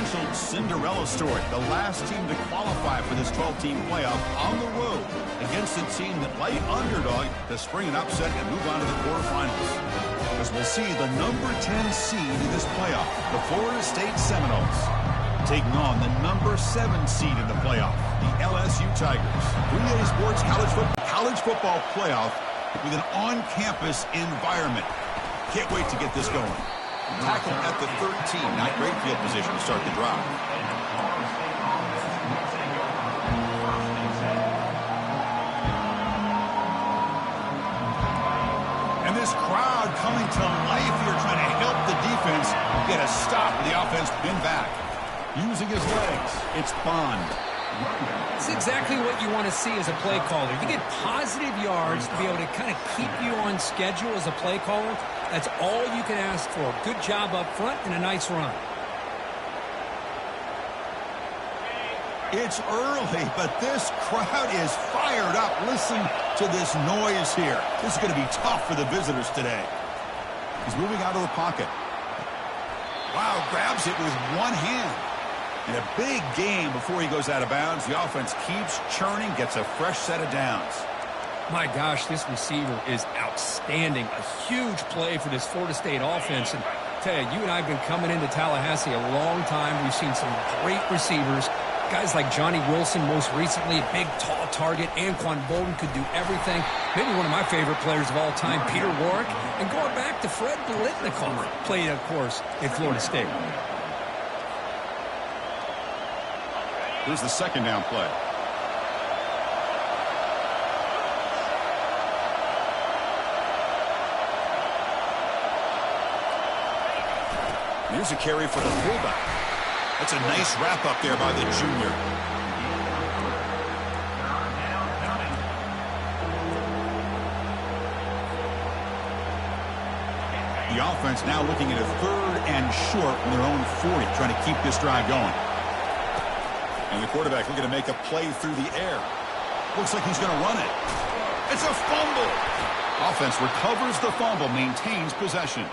potential Cinderella story. The last team to qualify for this 12-team playoff on the road against a team that light underdog to spring an upset and move on to the quarterfinals. As we'll see the number 10 seed in this playoff, the Florida State Seminoles, taking on the number 7 seed in the playoff, the LSU Tigers. 3A Sports college football playoff with an on-campus environment. Can't wait to get this going. Tackle at the 13, not great field position to start the drive. And this crowd coming to life here, trying to help the defense get a stop with the offense pinned back. Using his legs, it's Bond. It's exactly what you want to see as a play caller. You get positive yards to be able to kind of keep you on schedule as a play caller. That's all you can ask for. Good job up front and a nice run. It's early, but this crowd is fired up. Listen to this noise here. This is going to be tough for the visitors today. He's moving out of the pocket. Wow, grabs it with one hand. And a big game before he goes out of bounds. The offense keeps churning, gets a fresh set of downs. My gosh, this receiver is outstanding. A huge play for this Florida State offense. And I tell you, you and I have been coming into Tallahassee a long time. We've seen some great receivers. Guys like Johnny Wilson, most recently, a big, tall target. Anquan Bolden could do everything. Maybe one of my favorite players of all time, Peter Warrick. And going back to Fred Biletnikoff, played, of course, at Florida State. Here's the second down play. Here's a carry for the fullback. That's a nice wrap up there by the junior. The offense now looking at a 3rd and short from their own 40, trying to keep this drive going. And the quarterback looking to make a play through the air. Looks like he's going to run it. It's a fumble. Offense recovers the fumble, maintains possession.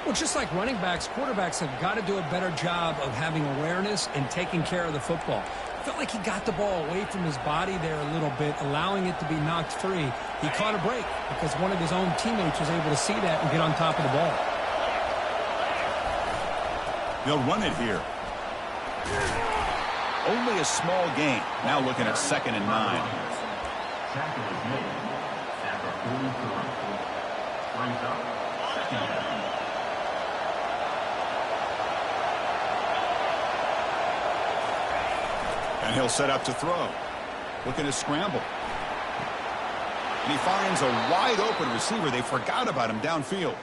Well, just like running backs, quarterbacks have got to do a better job of having awareness and taking care of the football. I felt like he got the ball away from his body there a little bit, allowing it to be knocked free. He caught a break because one of his own teammates was able to see that and get on top of the ball. They'll run it here. Only a small gain. Now looking at 2nd and 9. Tackle is made at the 44. Brings up 2nd down. And he'll set up to throw. Looking to scramble. And he finds a wide open receiver. They forgot about him downfield.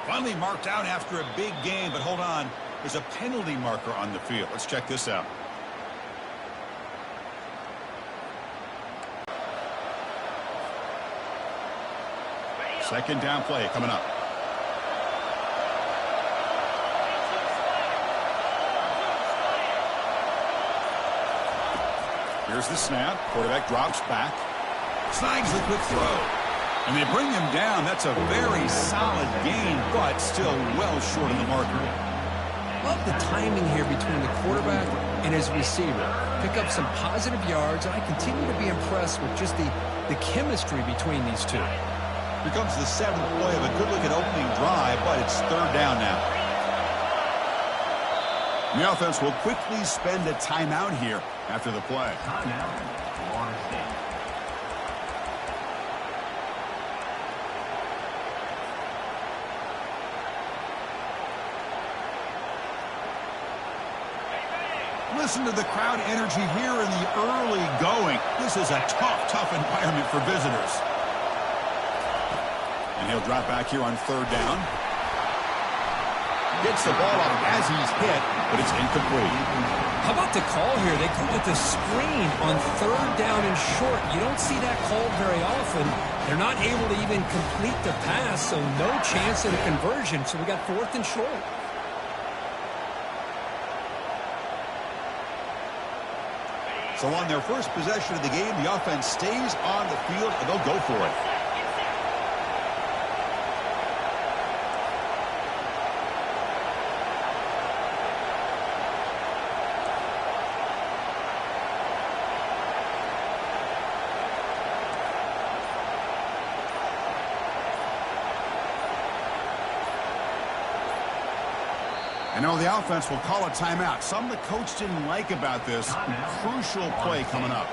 Finally marked out after a big game, but hold on. There's a penalty marker on the field. Let's check this out. Second down play coming up. Here's the snap. Quarterback drops back. Snags the quick throw. And they bring him down. That's a very solid gain, but still well short of the marker. Love the timing here between the quarterback and his receiver. Pick up some positive yards, and I continue to be impressed with just the chemistry between these two. Here comes the 7th play of a good-looking opening drive, but it's 3rd down now. And the offense will quickly spend a timeout here after the play. Timeout, Florida State. Listen to the crowd energy here in the early going. This is a tough environment for visitors. And he'll drop back here on 3rd down. Gets the ball up as he's hit, but it's incomplete. How about the call here? They call it the screen on 3rd down and short. You don't see that called very often. They're not able to even complete the pass, so no chance at a conversion. So we got 4th and short. So on their first possession of the game, the offense stays on the field, and they'll go for it. I know the offense will call a timeout. Something the coach didn't like about this. Crucial play coming up.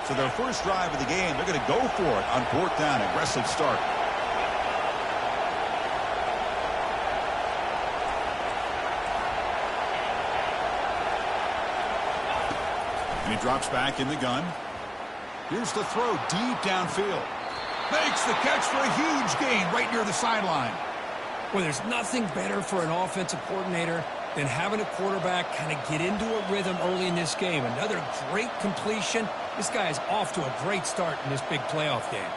So their first drive of the game, they're going to go for it on 4th down. Aggressive start. And he drops back in the gun. Here's the throw deep downfield. Makes the catch for a huge gain right near the sideline. Well, there's nothing better for an offensive coordinator than having a quarterback kind of get into a rhythm early in this game. Another great completion. This guy is off to a great start in this big playoff game.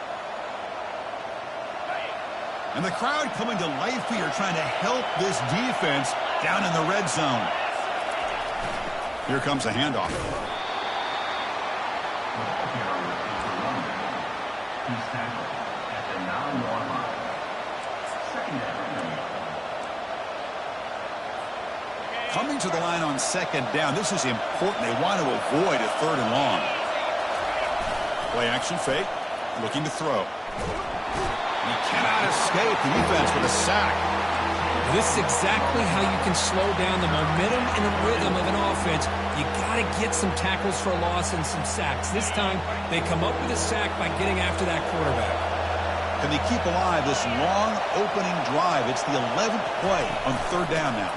And the crowd coming to life here, trying to help this defense down in the red zone. Here comes a handoff. He's tackled at the 9-yard line. Second down. Coming to the line on 2nd down. This is important. They want to avoid a 3rd and long. Play action fake. Looking to throw. And he cannot escape the defense with a sack. This is exactly how you can slow down the momentum and the rhythm of an offense. You got to get some tackles for a loss and some sacks. This time, they come up with a sack by getting after that quarterback. Can they keep alive this long opening drive? It's the 11th play on 3rd down now.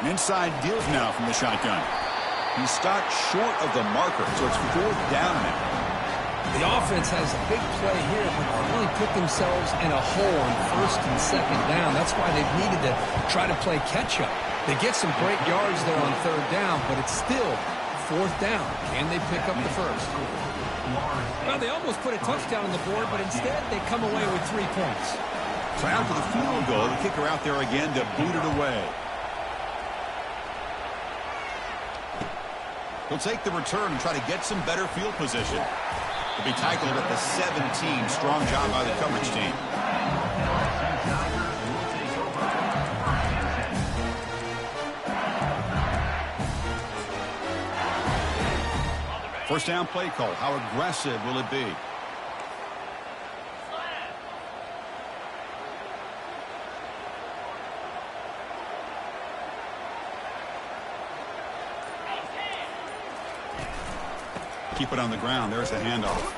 An inside deals now from the shotgun. He stopped short of the marker, so it's 4th down now. The offense has a big play here, but they really put themselves in a hole on 1st and 2nd down. That's why they've needed to try to play catch-up. They get some great yards there on 3rd down, but it's still 4th down. Can they pick up the first? Well, they almost put a touchdown on the board, but instead they come away with 3 points. So after the field goal, the kicker out there again to boot it away. He'll take the return and try to get some better field position. To be tackled at the 17. Strong job by the coverage team. First down play call. How aggressive will it be? Keep it on the ground. There's the handoff.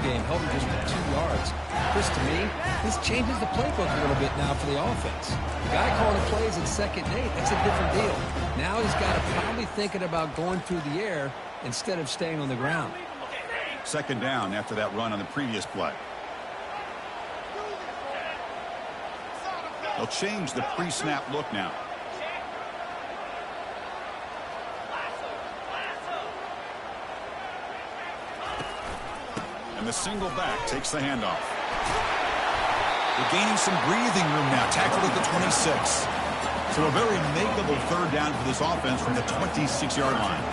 Game held him just to 2 yards. Chris, to me, this changes the playbook a little bit now for the offense. The guy calling the plays at 2nd and 8, that's a different deal. Now he's got to probably thinking about going through the air instead of staying on the ground. 2nd down after that run on the previous play. They'll change the pre-snap look now. And the single back takes the handoff. They're gaining some breathing room now. Tackled at the 26. So a very makeable 3rd down for this offense from the 26-yard line.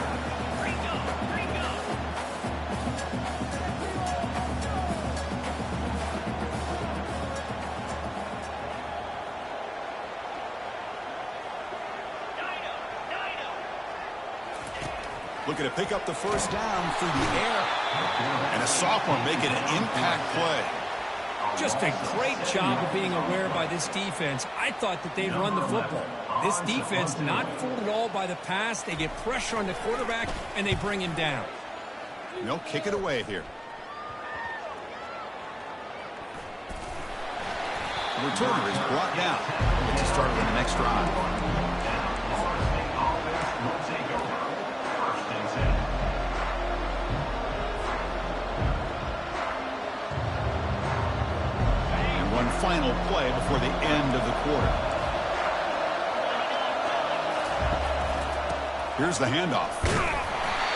Looking to pick up the first down through the air. And a sophomore making an impact play. Just a great job of being aware by this defense. I thought that they'd run the football. This defense not fooled at all by the pass. They get pressure on the quarterback, and they bring him down. They'll kick it away here. The returner is brought down. Gets to start with the next drive. Final play before the end of the quarter. Here's the handoff.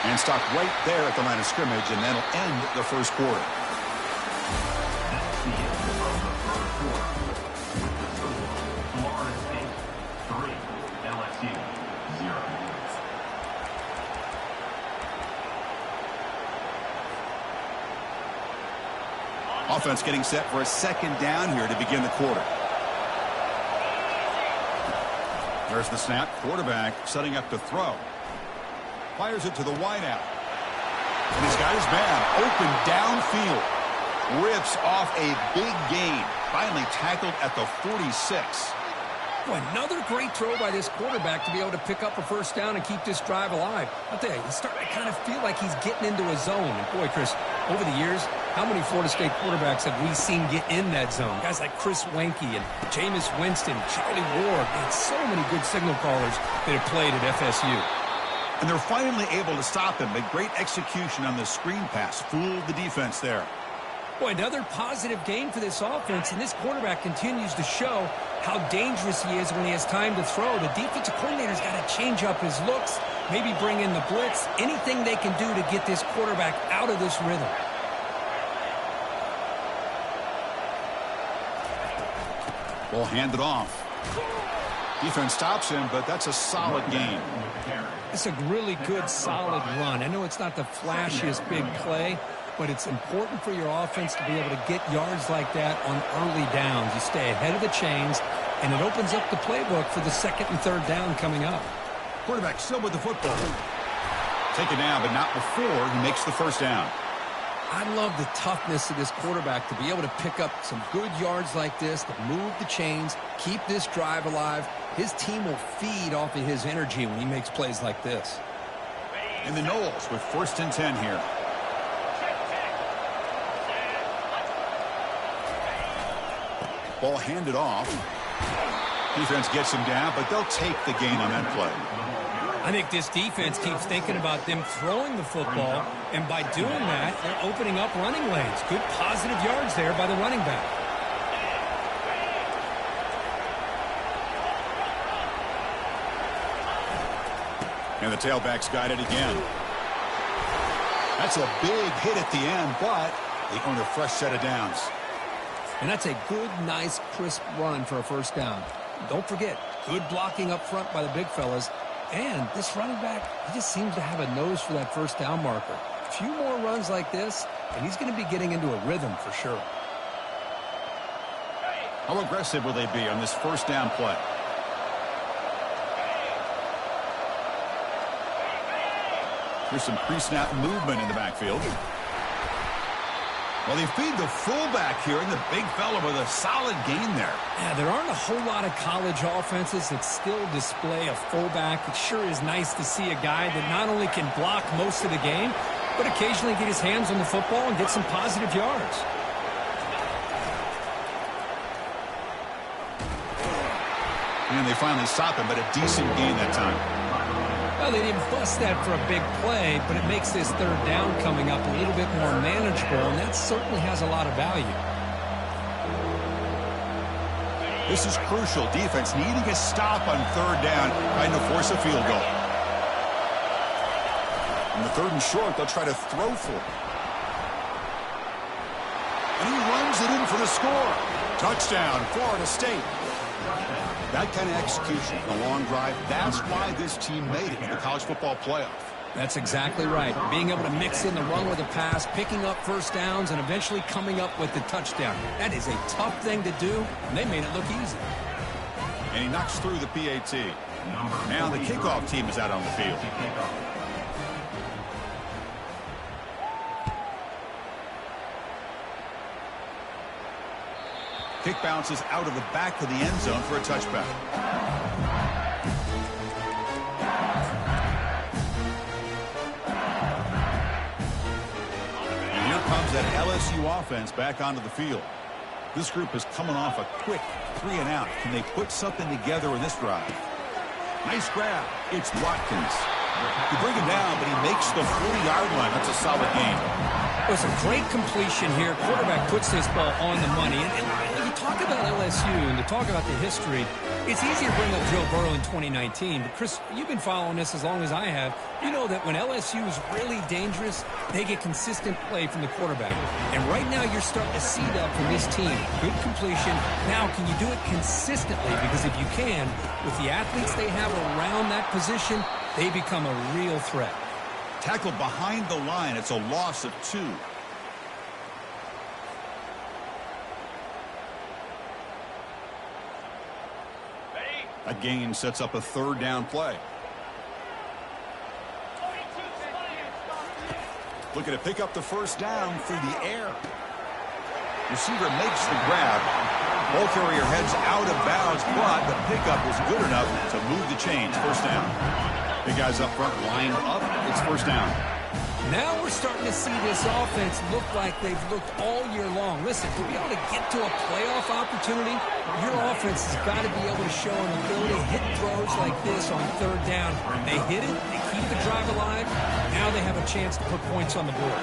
And stopped right there at the line of scrimmage, and that'll end the first quarter. Offense getting set for a 2nd down here to begin the quarter. There's the snap. Quarterback setting up to throw. Fires it to the wideout. And he's got his man open downfield. Rips off a big gain. Finally tackled at the 46. Boy, another great throw by this quarterback to be able to pick up a first down and keep this drive alive. I'll tell you, he's starting to kind of feel like he's getting into a zone. And boy, Chris, over the years, how many Florida State quarterbacks have we seen get in that zone? Guys like Chris Weinke and Jameis Winston, Charlie Ward. They had so many good signal callers that have played at FSU. And they're finally able to stop him. A great execution on the screen pass. Fooled the defense there. Boy, another positive game for this offense, and this quarterback continues to show how dangerous he is when he has time to throw. The defensive coordinator's got to change up his looks, maybe bring in the blitz, anything they can do to get this quarterback out of this rhythm. Ball handed off. Defense stops him, but that's a solid gain. It's a really good, solid run. I know it's not the flashiest big play, but it's important for your offense to be able to get yards like that on early downs. You stay ahead of the chains, and it opens up the playbook for the second and third down coming up. Quarterback still with the football. Taken down, but not before he makes the first down. I love the toughness of this quarterback to be able to pick up some good yards like this, to move the chains, keep this drive alive. His team will feed off of his energy when he makes plays like this. And the Noles with 1st and 10 here. Ball handed off. Defense gets him down, but they'll take the gain on that play. I think this defense keeps thinking about them throwing the football, and by doing that, they're opening up running lanes. Good positive yards there by the running back. And the tailback's got it again. That's a big hit at the end, but they earn a fresh set of downs. And that's a good, nice, crisp run for a first down. Don't forget, good blocking up front by the big fellas. And this running back, he just seems to have a nose for that first down marker. A few more runs like this, and he's going to be getting into a rhythm for sure. How aggressive will they be on this first down play? Here's some pre-snap movement in the backfield. Well, they feed the fullback here, and the big fella with a solid gain there. Yeah, there aren't a whole lot of college offenses that still display a fullback. It sure is nice to see a guy that not only can block most of the game, but occasionally get his hands on the football and get some positive yards. And they finally stop him, but a decent gain that time. Well, they didn't bust that for a big play, but it makes this third down coming up a little bit more manageable, and that certainly has a lot of value. This is crucial. Defense needing a stop on third down, trying to force a field goal. On the 3rd and short, they'll try to throw for it. And he runs it in for the score. Touchdown, Florida State. That kind of execution, the long drive, that's why this team made it in the college football playoff. That's exactly right. Being able to mix in the run with a pass, picking up first downs, and eventually coming up with the touchdown. That is a tough thing to do, and they made it look easy. And he knocks through the PAT. Now the kickoff team is out on the field. Kick bounces out of the back of the end zone for a touchback. And here comes that LSU offense back onto the field. This group is coming off a quick 3-and-out. Can they put something together in this drive? Nice grab. It's Watkins. You bring him down, but he makes the 40-yard line. That's a solid game. It was a great completion here. Quarterback puts this ball on the money. And when you talk about LSU and to talk about the history, it's easy to bring up Joe Burrow in 2019. But, Chris, you've been following this as long as I have. You know that when LSU is really dangerous, they get consistent play from the quarterback. And right now you're starting to see that from this team. Good completion. Now, can you do it consistently? Because if you can, with the athletes they have around that position, they become a real threat. Tackled behind the line. It's a loss of 2. A gain sets up a third down play. Looking to pick up the first down through the air. Receiver makes the grab. Ball carrier heads out of bounds, but the pickup was good enough to move the chains. First down. Big guys up front lined up. It's first down. Now we're starting to see this offense look like they've looked all year long. Listen, to be able to get to a playoff opportunity, your offense has got to be able to show an ability to hit throws like this on third down. They hit it, they keep the drive alive. Now they have a chance to put points on the board.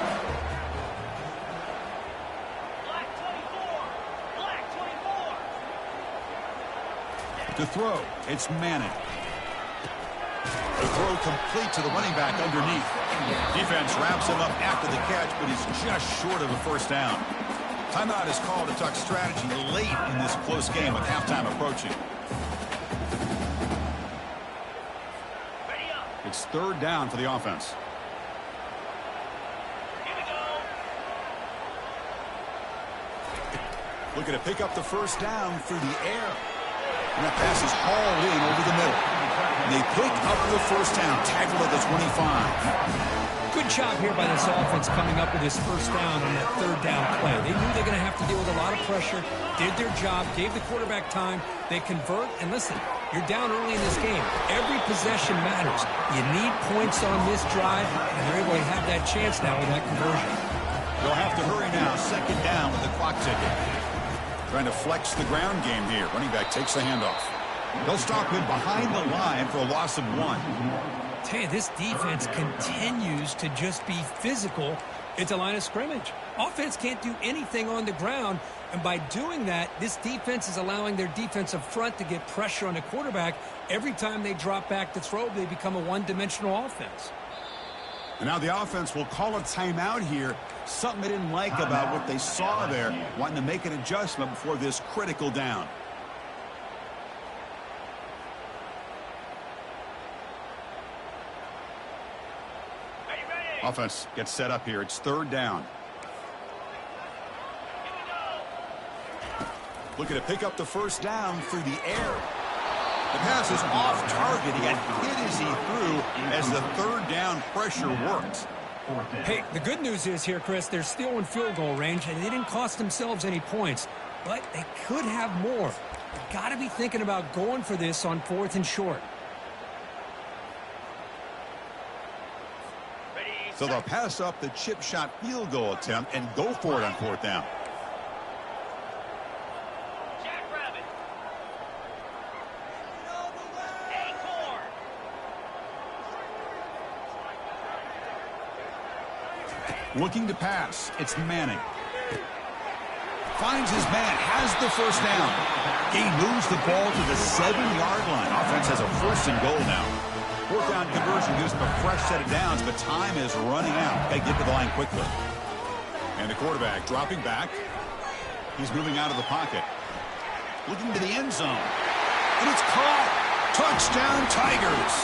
To throw, it's Manning. The throw complete to the running back underneath. Defense wraps him up after the catch, but he's just short of a first down. Timeout is called to talk strategy late in this close game with halftime approaching. It's third down for the offense. Looking to pick up the first down through the air. And that pass is hauled in over the middle. And they pick up the first down, tackled at the 25. Good job here by this offense coming up with this first down on that third down play. They knew they were going to have to deal with a lot of pressure, did their job, gave the quarterback time. They convert, and listen, you're down early in this game. Every possession matters. You need points on this drive, and they're able to have that chance now with that conversion. They'll have to hurry now, second down with the clock ticking. Trying to flex the ground game here. Running back takes the handoff. They'll stop him behind the line for a loss of 1. Tell you, this defense continues to just be physical at the line of scrimmage. Offense can't do anything on the ground, and by doing that, this defense is allowing their defensive front to get pressure on the quarterback. Every time they drop back to throw, they become a one-dimensional offense. And now the offense will call a timeout here. Something they didn't like about what they saw there, wanting to make an adjustment before this critical down. Offense gets set up here. It's third down. Looking to pick up the first down through the air. The pass is off target. He got hit as he threw as the third down pressure worked. Hey, the good news is here, Chris, they're still in field goal range, and they didn't cost themselves any points, but they could have more. Got to be thinking about going for this on 4th and short. So they'll pass up the chip shot field goal attempt and go for it on 4th down. Looking to pass. It's Manning. Finds his man. Has the first down. He moves the ball to the 7-yard line. Offense has a first and goal now. 4th down conversion gives them a fresh set of downs, but time is running out. Got to get to the line quickly. And the quarterback dropping back. He's moving out of the pocket. Looking to the end zone. And it's caught. Touchdown, Tigers.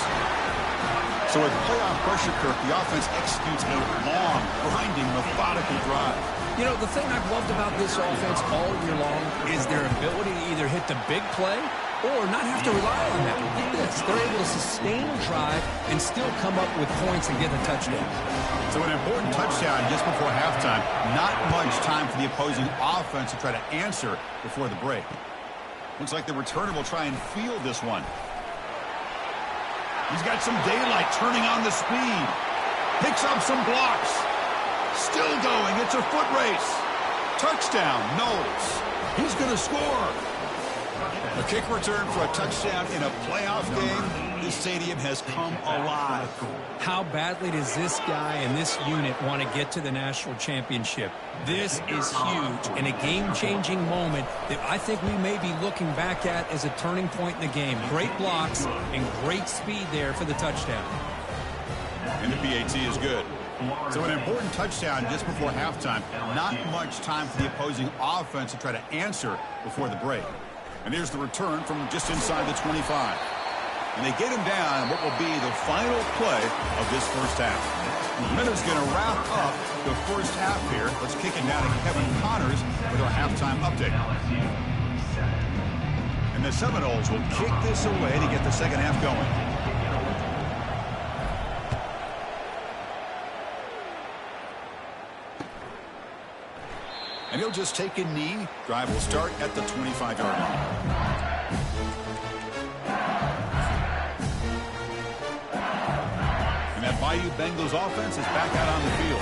So with playoff pressure, Kirk, the offense executes a long, grinding, methodical drive. You know, the thing I've loved about this offense all year long is their ability to either hit the big play or not have to rely on that. Look at this. They're able to sustain a drive and still come up with points and get a touchdown. So an important touchdown just before halftime. Not much time for the opposing offense to try to answer before the break. Looks like the returner will try and field this one. He's got some daylight, turning on the speed. Picks up some blocks. Still going. It's a foot race. Touchdown, Knowles. He's going to score. A kick return for a touchdown in a playoff game. This stadium has come alive. How badly does this guy and this unit want to get to the national championship? This is huge and a game-changing moment that I think we may be looking back at as a turning point in the game. Great blocks and great speed there for the touchdown. And the PAT is good. So an important touchdown just before halftime. Not much time for the opposing offense to try to answer before the break. And here's the return from just inside the 25. And they get him down in what will be the final play of this first half. Minutes going to wrap up the first half here. Let's kick it down to Kevin Connors with our halftime update. And the Seminoles will kick this away to get the second half going. And he'll just take a knee. Drive will start at the 25-yard line. And that Bayou Bengals offense is back out on the field.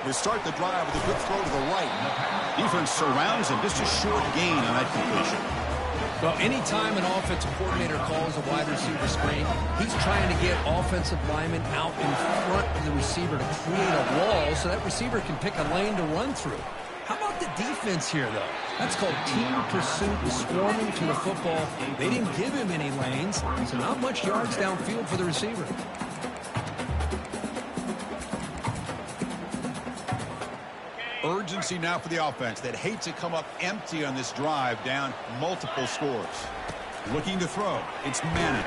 They start the drive with a good throw to the right. Defense surrounds him. Just a short gain on that completion. Well, anytime an offensive coordinator calls a wide receiver screen, he's trying to get offensive linemen out in front of the receiver to create a wall so that receiver can pick a lane to run through. How about the defense here, though? That's called team pursuit, swarming to the football. They didn't give him any lanes, so not much yards downfield for the receiver. Urgency now for the offense that hates to come up empty on this drive, down multiple scores. Looking to throw. It's Manning.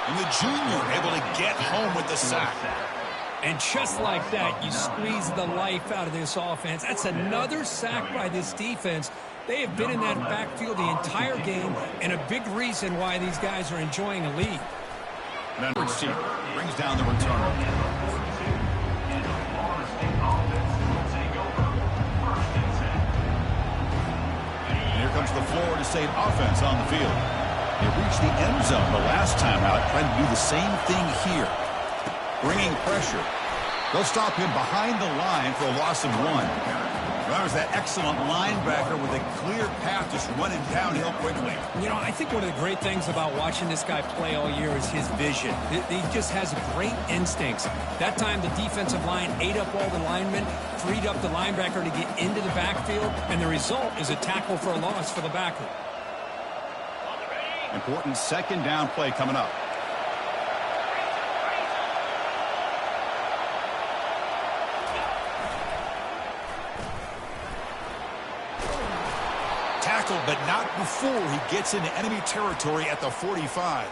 And the junior able to get home with the sack. And just like that, you squeeze the life out of this offense. That's another sack by this defense. They have been in that backfield the entire game, and a big reason why these guys are enjoying a lead. And then receiver brings down the returner. Comes the Florida State offense on the field. They reached the end zone the last time out, trying to do the same thing here. Bringing pressure. They'll stop him behind the line for a loss of 1. There's that excellent linebacker with a clear path just running downhill quickly. You know, I think one of the great things about watching this guy play all year is his vision. He just has great instincts. That time the defensive line ate up all the linemen, freed up the linebacker to get into the backfield, and the result is a tackle for a loss for the backer. Important second down play coming up. But not before he gets into enemy territory at the 45.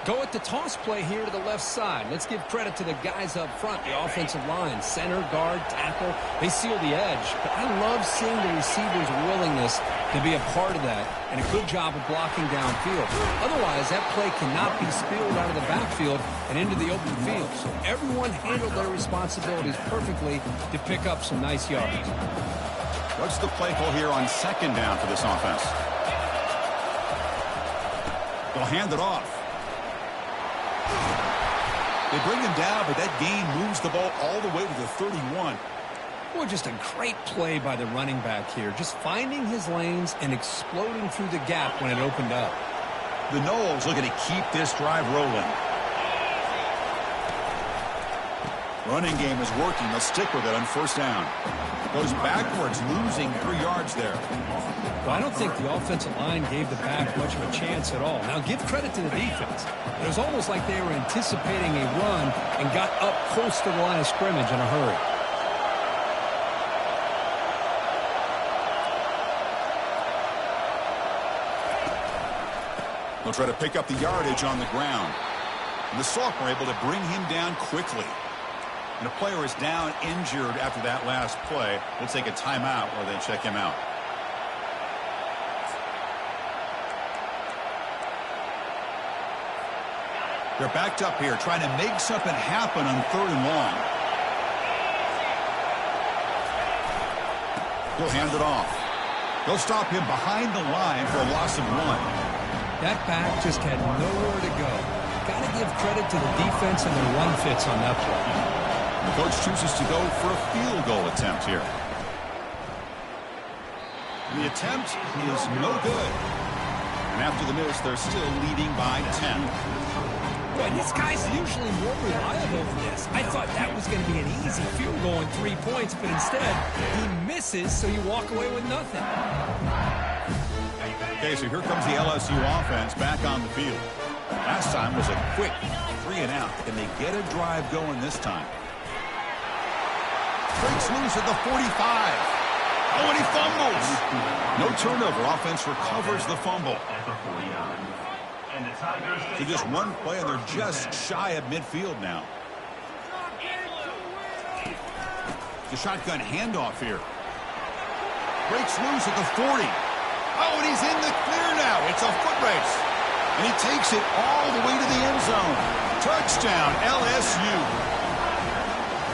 Go at the toss play here to the left side. Let's give credit to the guys up front, the offensive line, center, guard, tackle. They seal the edge. But I love seeing the receiver's willingness to be a part of that and a good job of blocking downfield. Otherwise, that play cannot be spilled out of the backfield and into the open field. So everyone handled their responsibilities perfectly to pick up some nice yards. What's the play call here on second down for this offense? They'll hand it off. They bring him down, but that gain moves the ball all the way to the 31. Well, just a great play by the running back here. Just finding his lanes and exploding through the gap when it opened up. The Noles looking to keep this drive rolling. Running game is working. They'll stick with it on first down. Goes backwards, losing 3 yards there. Well, I don't think the offensive line gave the back much of a chance at all. Now, give credit to the defense. It was almost like they were anticipating a run and got up close to the line of scrimmage in a hurry. They'll try to pick up the yardage on the ground. And the sophomore able to bring him down quickly. And a player is down injured after that last play. We'll take a timeout while they check him out. They're backed up here, trying to make something happen on 3rd and long. They'll hand it off. They'll stop him behind the line for a loss of 1. That back just had nowhere to go. Got to give credit to the defense and their run fits on that play. The coach chooses to go for a field goal attempt here. The attempt is no good. And after the miss, they're still leading by 10. Boy, this guy's usually more reliable than this. I thought that was going to be an easy field goal and 3 points, but instead, he misses, so you walk away with nothing. Okay, so here comes the LSU offense back on the field. Last time was a quick 3 and out. Can they get a drive going this time? Breaks loose at the 45. Oh, and he fumbles. No turnover. Offense recovers the fumble. So just one play, and they're just shy of midfield now. The shotgun handoff here. Breaks loose at the 40. Oh, and he's in the clear now. It's a foot race. And he takes it all the way to the end zone. Touchdown, LSU.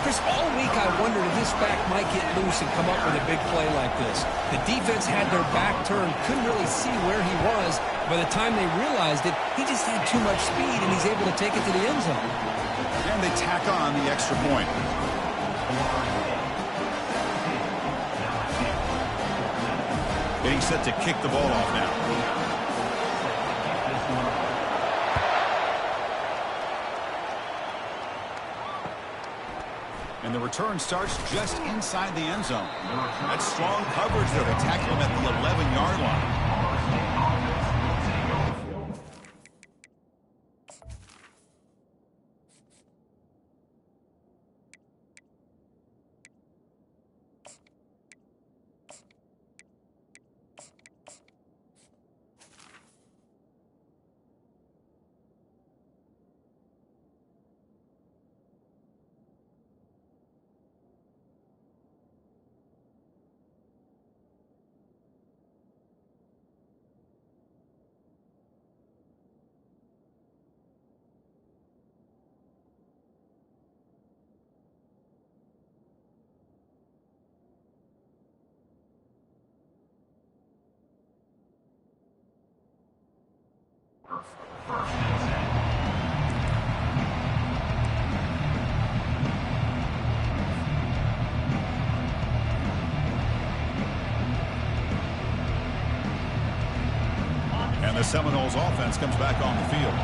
Chris, all week I wondered if this back might get loose and come up with a big play like this. The defense had their back turned, couldn't really see where he was. By the time they realized it, he just had too much speed, and he's able to take it to the end zone. And they tack on the extra point. Getting set to kick the ball off now. And the return starts just inside the end zone. That's strong coverage there to tackle him at the 11-yard line. And the Seminoles offense comes back on the field.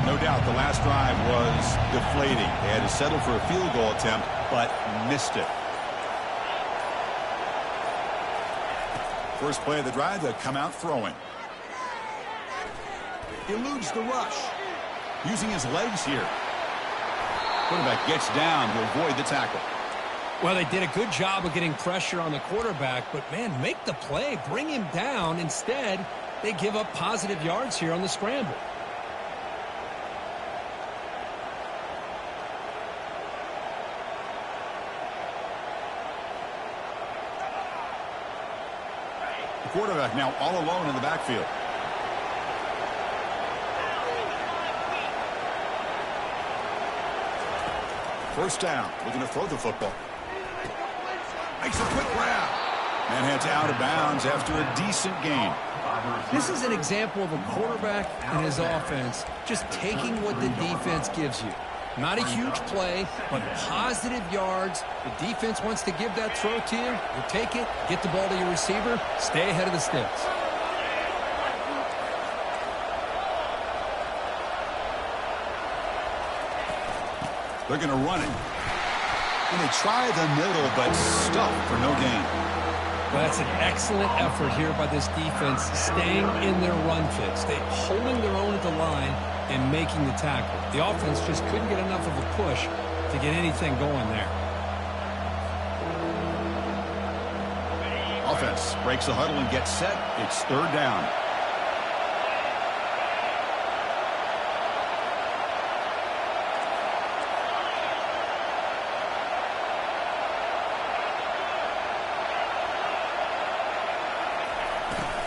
No doubt the last drive was deflating. They had to settle for a field goal attempt, but missed it. First play of the drive, they'll come out throwing. Eludes the rush. Using his legs here. Quarterback gets down to avoid the tackle. Well, they did a good job of getting pressure on the quarterback, but, man, make the play. Bring him down. Instead, they give up positive yards here on the scramble. The quarterback now all alone in the backfield. First down, looking to throw the football. Makes a quick grab. And heads out of bounds after a decent gain. This is an example of a quarterback and his offense just taking what the defense gives you. Not a huge play, but positive yards. The defense wants to give that throw to you. You take it, get the ball to your receiver, stay ahead of the sticks. They're going to run it. And they try the middle, but stuck for no gain. Well, that's an excellent effort here by this defense, staying in their run fits. They holding their own at the line and making the tackle. The offense just couldn't get enough of a push to get anything going there. Offense breaks the huddle and gets set. It's third down.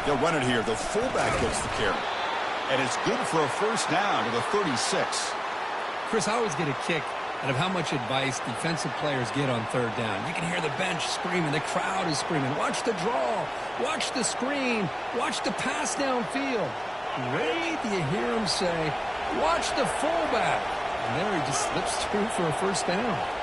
They'll run it here. The fullback gets the carry. And it's good for a first down to the 36. Chris, I always get a kick out of how much advice defensive players get on third down. You can hear the bench screaming. The crowd is screaming. Watch the draw. Watch the screen. Watch the pass downfield. Rarely do you hear them say, watch the fullback. And there he just slips through for a first down.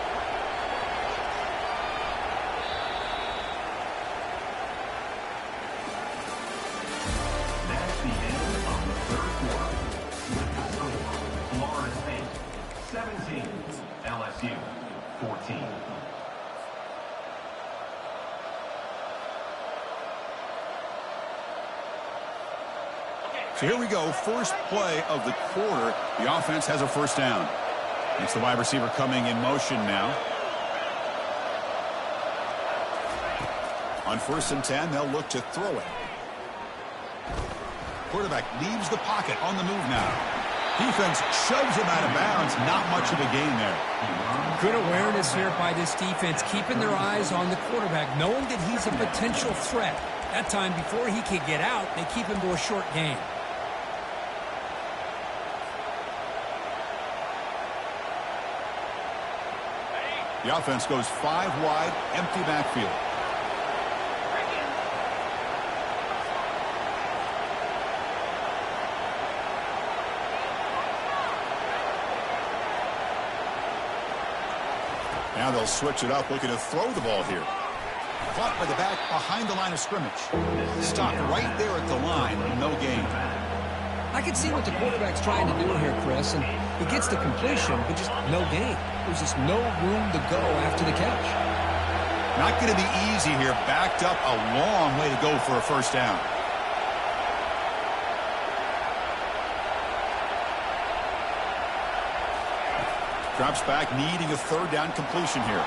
So here we go, first play of the quarter. The offense has a first down. It's the wide receiver coming in motion now. On 1st and 10, they'll look to throw it. Quarterback leaves the pocket on the move now. Defense shoves him out of bounds. Not much of a gain there. Good awareness here by this defense, keeping their eyes on the quarterback, knowing that he's a potential threat. That time, before he could get out, they keep him to a short gain. The offense goes 5 wide, empty backfield. Now they'll switch it up, looking to throw the ball here. Caught by the back behind the line of scrimmage. Stopped right there at the line. No gain. I can see what the quarterback's trying to do here, Chris, and he gets the completion, but just no gain. There's just no room to go after the catch. Not going to be easy here. Backed up a long way to go for a first down. Drops back, needing a third down completion here.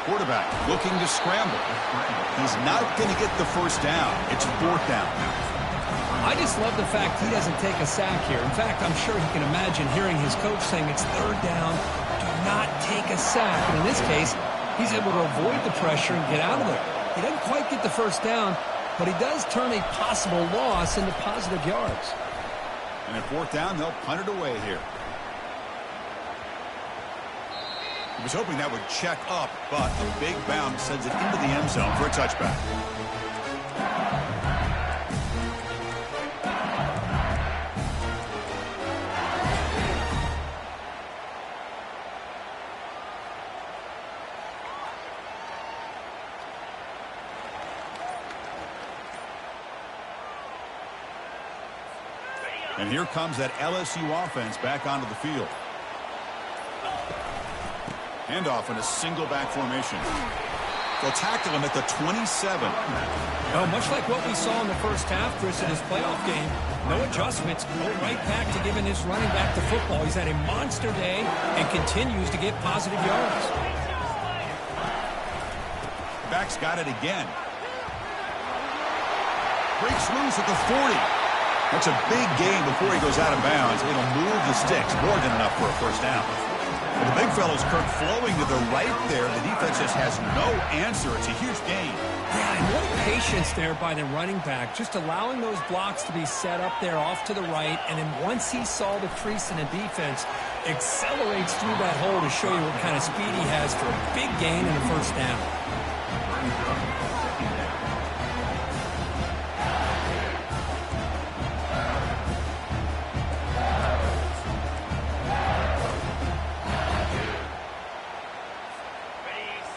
Quarterback looking to scramble. He's not going to get the first down. It's fourth down. I just love the fact he doesn't take a sack here. In fact, I'm sure he can imagine hearing his coach saying it's third down, do not take a sack. And in this case, he's able to avoid the pressure and get out of there. He doesn't quite get the first down, but he does turn a possible loss into positive yards. And at fourth down, they'll punt it away here. He was hoping that would check up, but a big bounce sends it into the end zone for a touchback. And here comes that LSU offense back onto the field. Handoff in a single back formation. They'll tackle him at the 27. Oh, much like what we saw in the first half, Chris, in his playoff game. No adjustments. Go right back to giving his running back the football. He's had a monster day and continues to get positive yards. Back's got it again. Breaks loose at the 40. That's a big gain before he goes out of bounds. It'll move the sticks. More than enough for a first down. Well, the big fellow's Kirk flowing to the right there. The defense just has no answer. It's a huge gain. Yeah, and what patience there by the running back. Just allowing those blocks to be set up there off to the right. And then once he saw the crease in the defense, accelerates through that hole to show you what kind of speed he has for a big gain and a first down.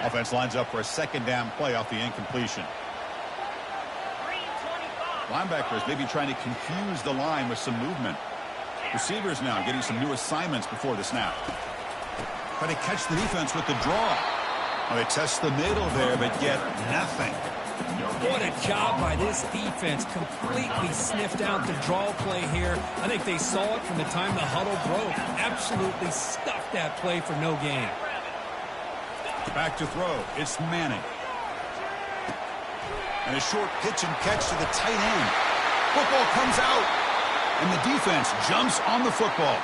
Offense lines up for a second down play off the incompletion. Linebackers maybe trying to confuse the line with some movement. Receivers now getting some new assignments before the snap. Try to catch the defense with the draw. Well, they test the middle there, but get nothing. What a job by this defense. Completely sniffed out the draw play here. I think they saw it from the time the huddle broke. Absolutely stuffed that play for no gain. Back to throw. It's Manning. And a short pitch and catch to the tight end. Football comes out. And the defense jumps on the football.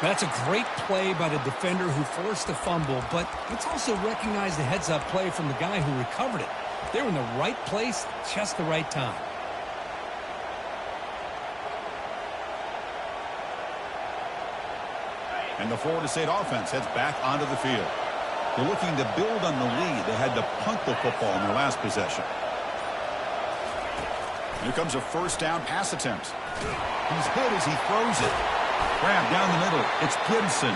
That's a great play by the defender who forced the fumble, but let's also recognize the heads-up play from the guy who recovered it. They were in the right place, just the right time. And the Florida State offense heads back onto the field. They're looking to build on the lead. They had to punt the football in their last possession. Here comes a first down pass attempt. He's hit as he throws it. Grab down the middle. It's Gibson.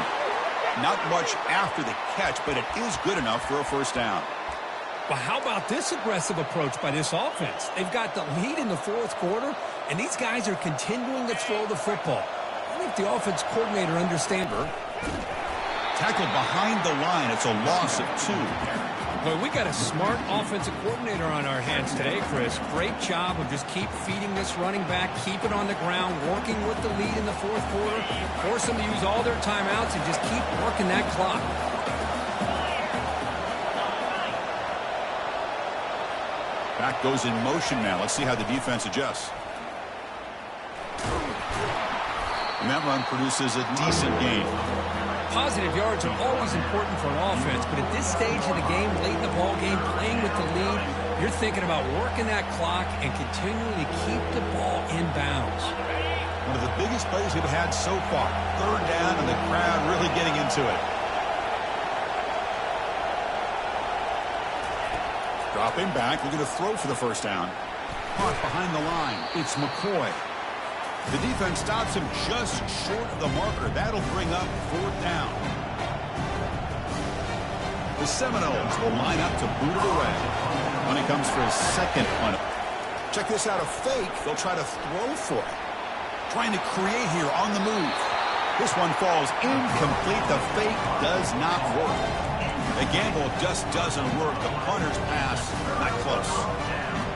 Not much after the catch, but it is good enough for a first down. Well, how about this aggressive approach by this offense? They've got the lead in the fourth quarter, and these guys are continuing to throw the football. I think the offense coordinator understands. Tackled behind the line. It's a loss of 2. Well, we got a smart offensive coordinator on our hands today, Chris. Great job of just keep feeding this running back, keep it on the ground, working with the lead in the fourth quarter, force them to use all their timeouts and just keep working that clock. Back goes in motion now. Let's see how the defense adjusts. And that run produces a decent gain. Positive yards are always important for an offense, but at this stage of the game, late in the ball game, playing with the lead, you're thinking about working that clock and continuing to keep the ball in bounds. One of the biggest plays we've had so far. Third down and the crowd really getting into it. Dropping back, looking to throw for the first down. Caught behind the line. It's McCoy. The defense stops him just short of the marker. That'll bring up 4th down. The Seminoles will line up to boot it away. When it comes for his second punt. Check this out, a fake. They'll try to throw for it. Trying to create here on the move. This one falls incomplete. The fake does not work. The gamble just doesn't work. The punter's pass, not close.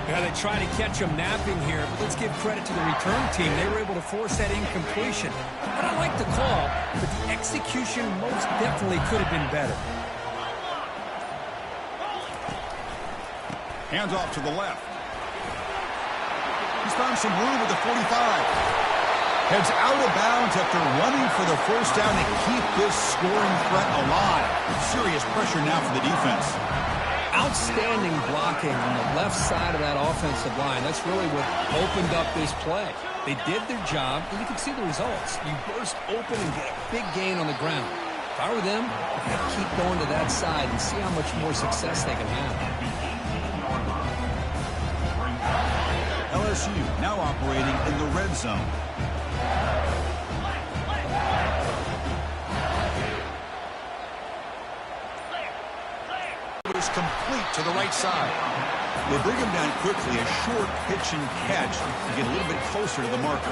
Yeah, they try to catch him napping here, but let's give credit to the return team. They were able to force that incompletion. And I like the call, but the execution most definitely could have been better. Hands off to the left. He's found some room at the 45. Heads out of bounds after running for the first down to keep this scoring threat alive. Serious pressure now for the defense. Outstanding blocking on the left side of that offensive line. That's really what opened up this play. They did their job, and you can see the results. You burst open and get a big gain on the ground. If I were them, I'd have to keep going to that side and see how much more success they can have. LSU now operating in the red zone. Complete to the right side. They bring him down quickly, a short pitch and catch to get a little bit closer to the marker.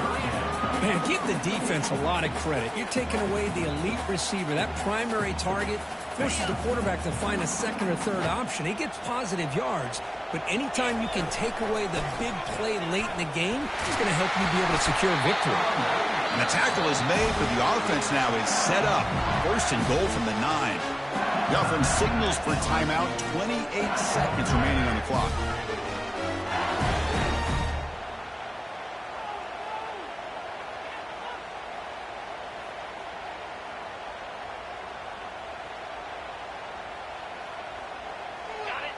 Man, give the defense a lot of credit. You're taking away the elite receiver. That primary target forces the quarterback to find a second or third option. He gets positive yards, but anytime you can take away the big play late in the game, it's going to help you be able to secure victory. And the tackle is made, but the offense now is set up. 1st and goal from the 9. The offense signals for timeout. 28 seconds remaining on the clock.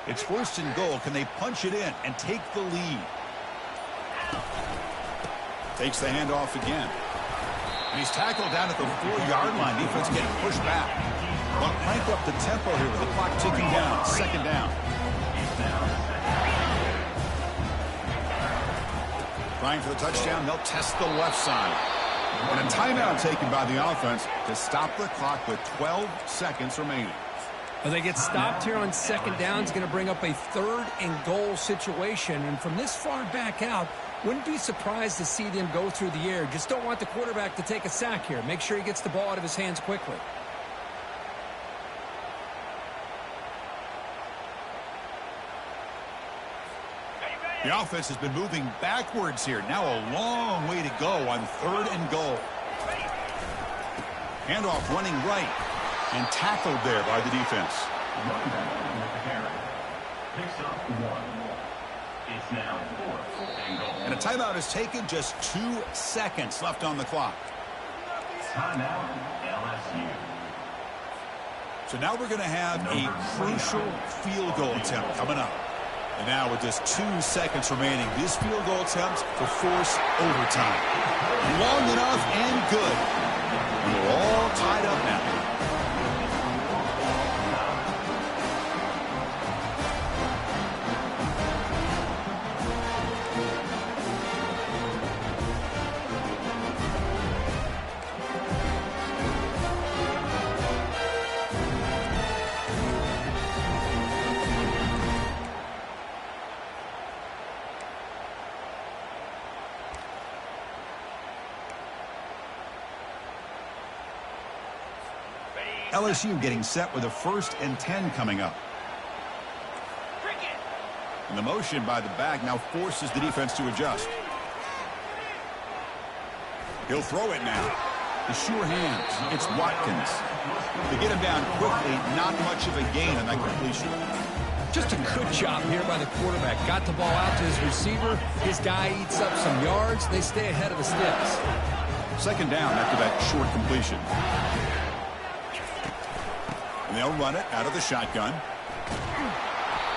It's 1st and goal. Can they punch it in and take the lead? Takes the handoff again. And he's tackled down at the 4-yard line. Defense getting pushed back. But crank up the tempo here with the clock ticking down. 2nd down. Trying for the touchdown. They'll test the left side. And a timeout taken by the offense to stop the clock with 12 seconds remaining. Well, they get stopped here on 2nd down. It's going to bring up a 3rd and goal situation. And from this far back out, wouldn't be surprised to see them go through the air. Just don't want the quarterback to take a sack here. Make sure he gets the ball out of his hands quickly. The offense has been moving backwards here. Now a long way to go on 3rd and goal. Handoff running right. And tackled there by the defense. Picks up 1. It's now 4th and goal. And a timeout is taken. Just 2 seconds left on the clock. Timeout, LSU. So now we're going to have a crucial field goal attempt coming up. And now with just 2 seconds remaining, this field goal attempt to force overtime. Long enough and good. And we're all tied up now. LSU getting set with a 1st and 10 coming up. And the motion by the back now forces the defense to adjust. He'll throw it now. The sure hands. It's Watkins. To get him down quickly, not much of a gain on that completion. Just a good job here by the quarterback. Got the ball out to his receiver. His guy eats up some yards. They stay ahead of the sticks. 2nd down after that short completion. And they'll run it out of the shotgun.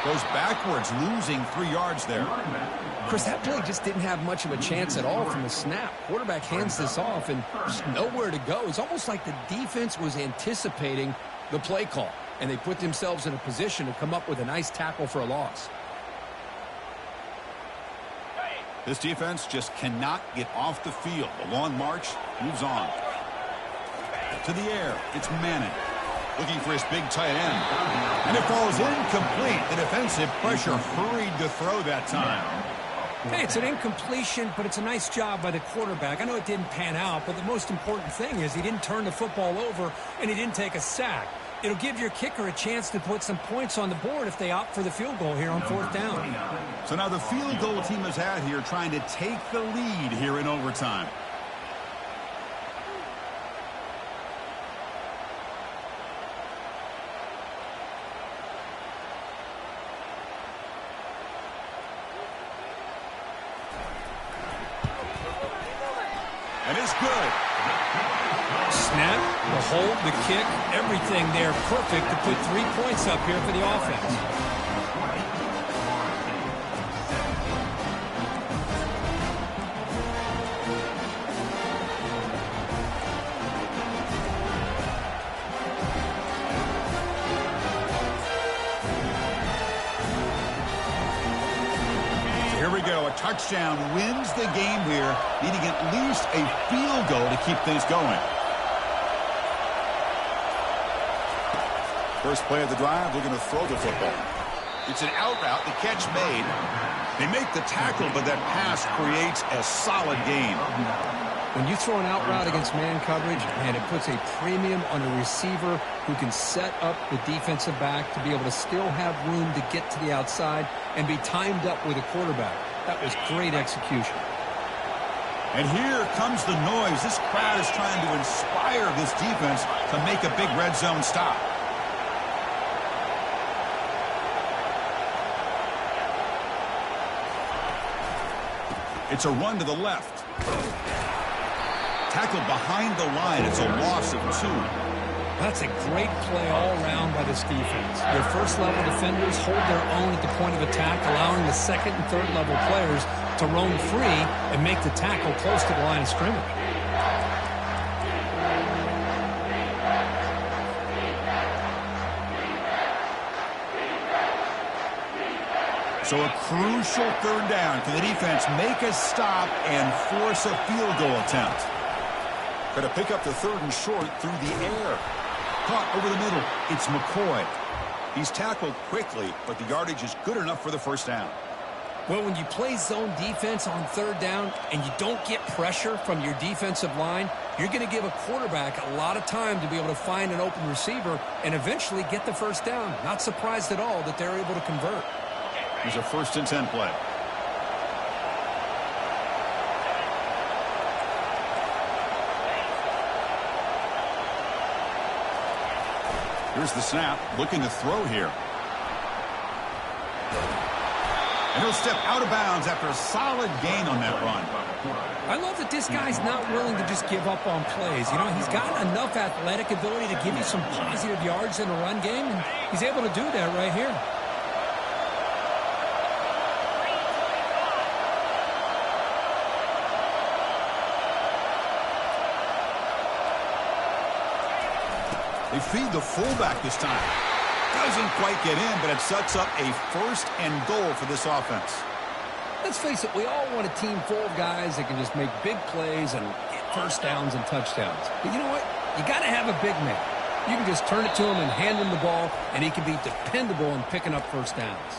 Goes backwards, losing 3 yards there. Chris, that play just didn't have much of a chance at all from the snap. Quarterback hands this off and there's nowhere to go. It's almost like the defense was anticipating the play call, and they put themselves in a position to come up with a nice tackle for a loss. This defense just cannot get off the field. The long march moves on. To the air, it's Manning. Looking for his big tight end. And it falls incomplete. The defensive pressure hurried to throw that time. Hey, it's an incompletion, but it's a nice job by the quarterback. I know it didn't pan out, but the most important thing is he didn't turn the football over and he didn't take a sack. It'll give your kicker a chance to put some points on the board if they opt for the field goal here on 4th down. So now the field goal team is out here trying to take the lead here in overtime. And it's good. Snap, the hold, the kick, everything there perfect to put 3 points up here for the offense. Here we go. A touchdown wins the game here, needing at least a field goal to keep things going. First play of the drive, looking to throw the football. It's an out route, the catch made. They make the tackle, but that pass creates a solid gain. When you throw an out route against man coverage, man, it puts a premium on a receiver who can set up the defensive back to be able to still have room to get to the outside and be timed up with a quarterback. That was great execution. And here comes the noise. This crowd is trying to inspire this defense to make a big red zone stop. It's a run to the left. Tackled behind the line. It's a loss of 2. That's a great play all around by this defense. Their first-level defenders hold their own at the point of attack, allowing the second and third-level players to roam free and make the tackle close to the line of scrimmage. So a crucial 3rd down. Can the defense make a stop and force a field goal attempt? Going to pick up the 3rd and short through the air. Caught over the middle. It's McCoy. He's tackled quickly, but the yardage is good enough for the 1st down. Well, when you play zone defense on 3rd down and you don't get pressure from your defensive line, you're going to give a quarterback a lot of time to be able to find an open receiver and eventually get the 1st down. Not surprised at all that they're able to convert. Here's a 1st and 10 play. Here's the snap, looking to throw here. And he'll step out of bounds after a solid gain on that run. I love that this guy's not willing to just give up on plays. You know, he's got enough athletic ability to give you some positive yards in the run game, and he's able to do that right here. They feed the fullback this time. Doesn't quite get in, but it sets up a 1st and goal for this offense. Let's face it, we all want a team full of guys that can just make big plays and get 1st downs and touchdowns. But you know what? You got to have a big man. You can just turn it to him and hand him the ball, and he can be dependable in picking up 1st downs.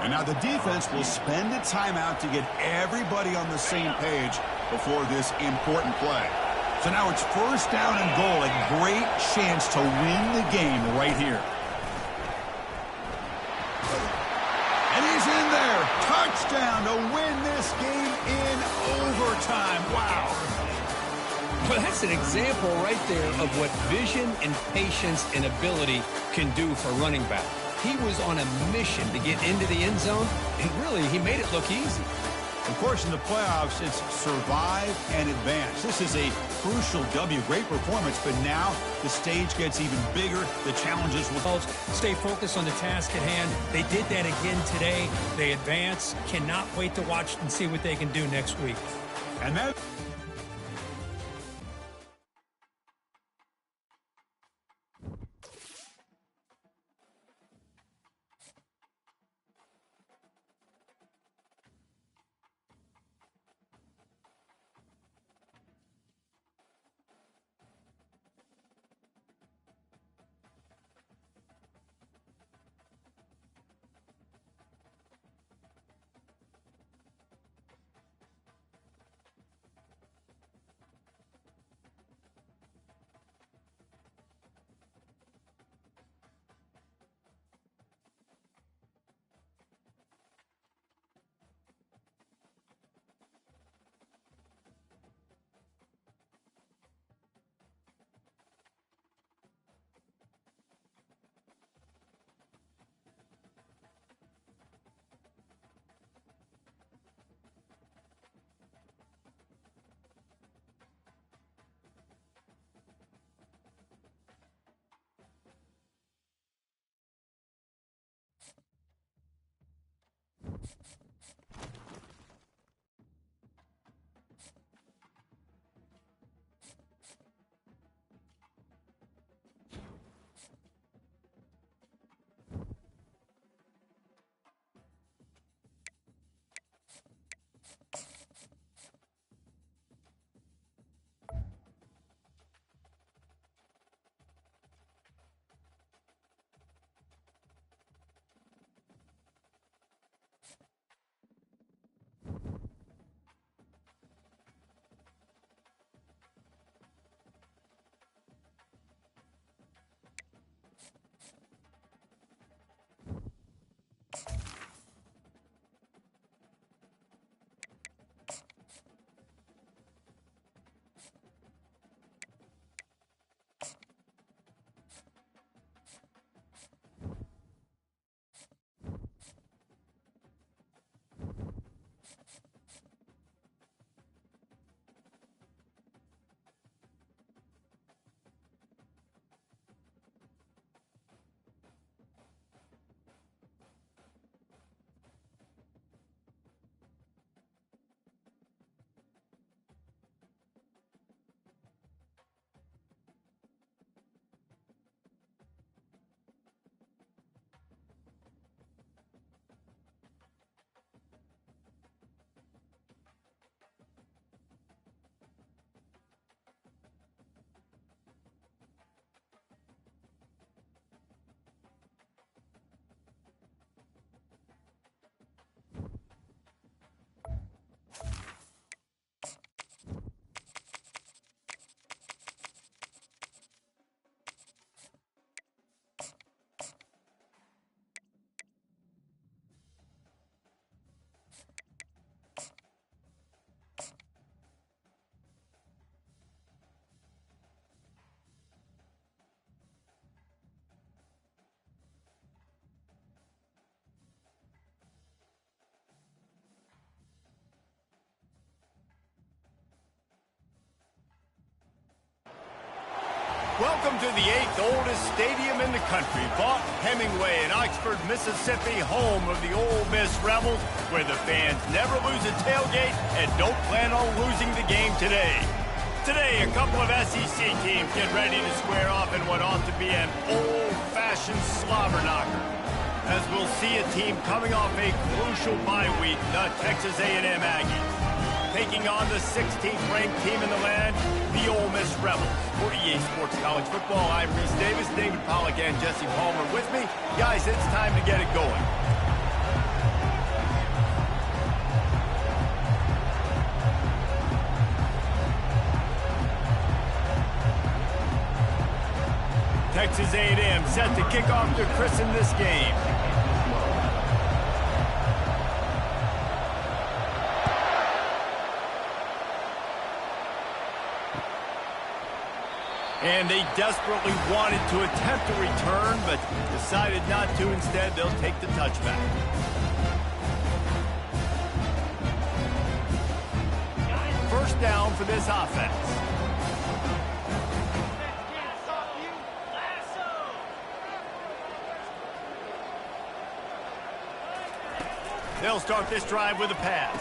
And now the defense will spend a timeout to get everybody on the same page before this important play. So now it's 1st down and goal, a great chance to win the game right here. And he's in there. Touchdown to win this game in overtime. Wow. Well, that's an example right there of what vision and patience and ability can do for running back. He was on a mission to get into the end zone, and really, he made it look easy. Of course, in the playoffs, it's survive and advance. This is a crucial W. Great performance, but now the stage gets even bigger. The challenges will stay focused on the task at hand. They did that again today. They advance. Cannot wait to watch and see what they can do next week. And that... Welcome to the 8th oldest stadium in the country, Vaught Hemingway in Oxford, Mississippi, home of the Ole Miss Rebels, where the fans never lose a tailgate and don't plan on losing the game today. Today, a couple of SEC teams get ready to square off in what ought to be an old-fashioned slobber knocker. As we'll see a team coming off a crucial bye week, the Texas A&M Aggies, taking on the 16th ranked team in the land, the Ole Miss Rebels. For EA Sports College Football, I'm Reese Davis, David Pollack, and Jesse Palmer with me. Guys, it's time to get it going. Texas A&M set to kick off to christen this game. And they desperately wanted to attempt a return, but decided not to. Instead, they'll take the touchback. First down for this offense. They'll start this drive with a pass.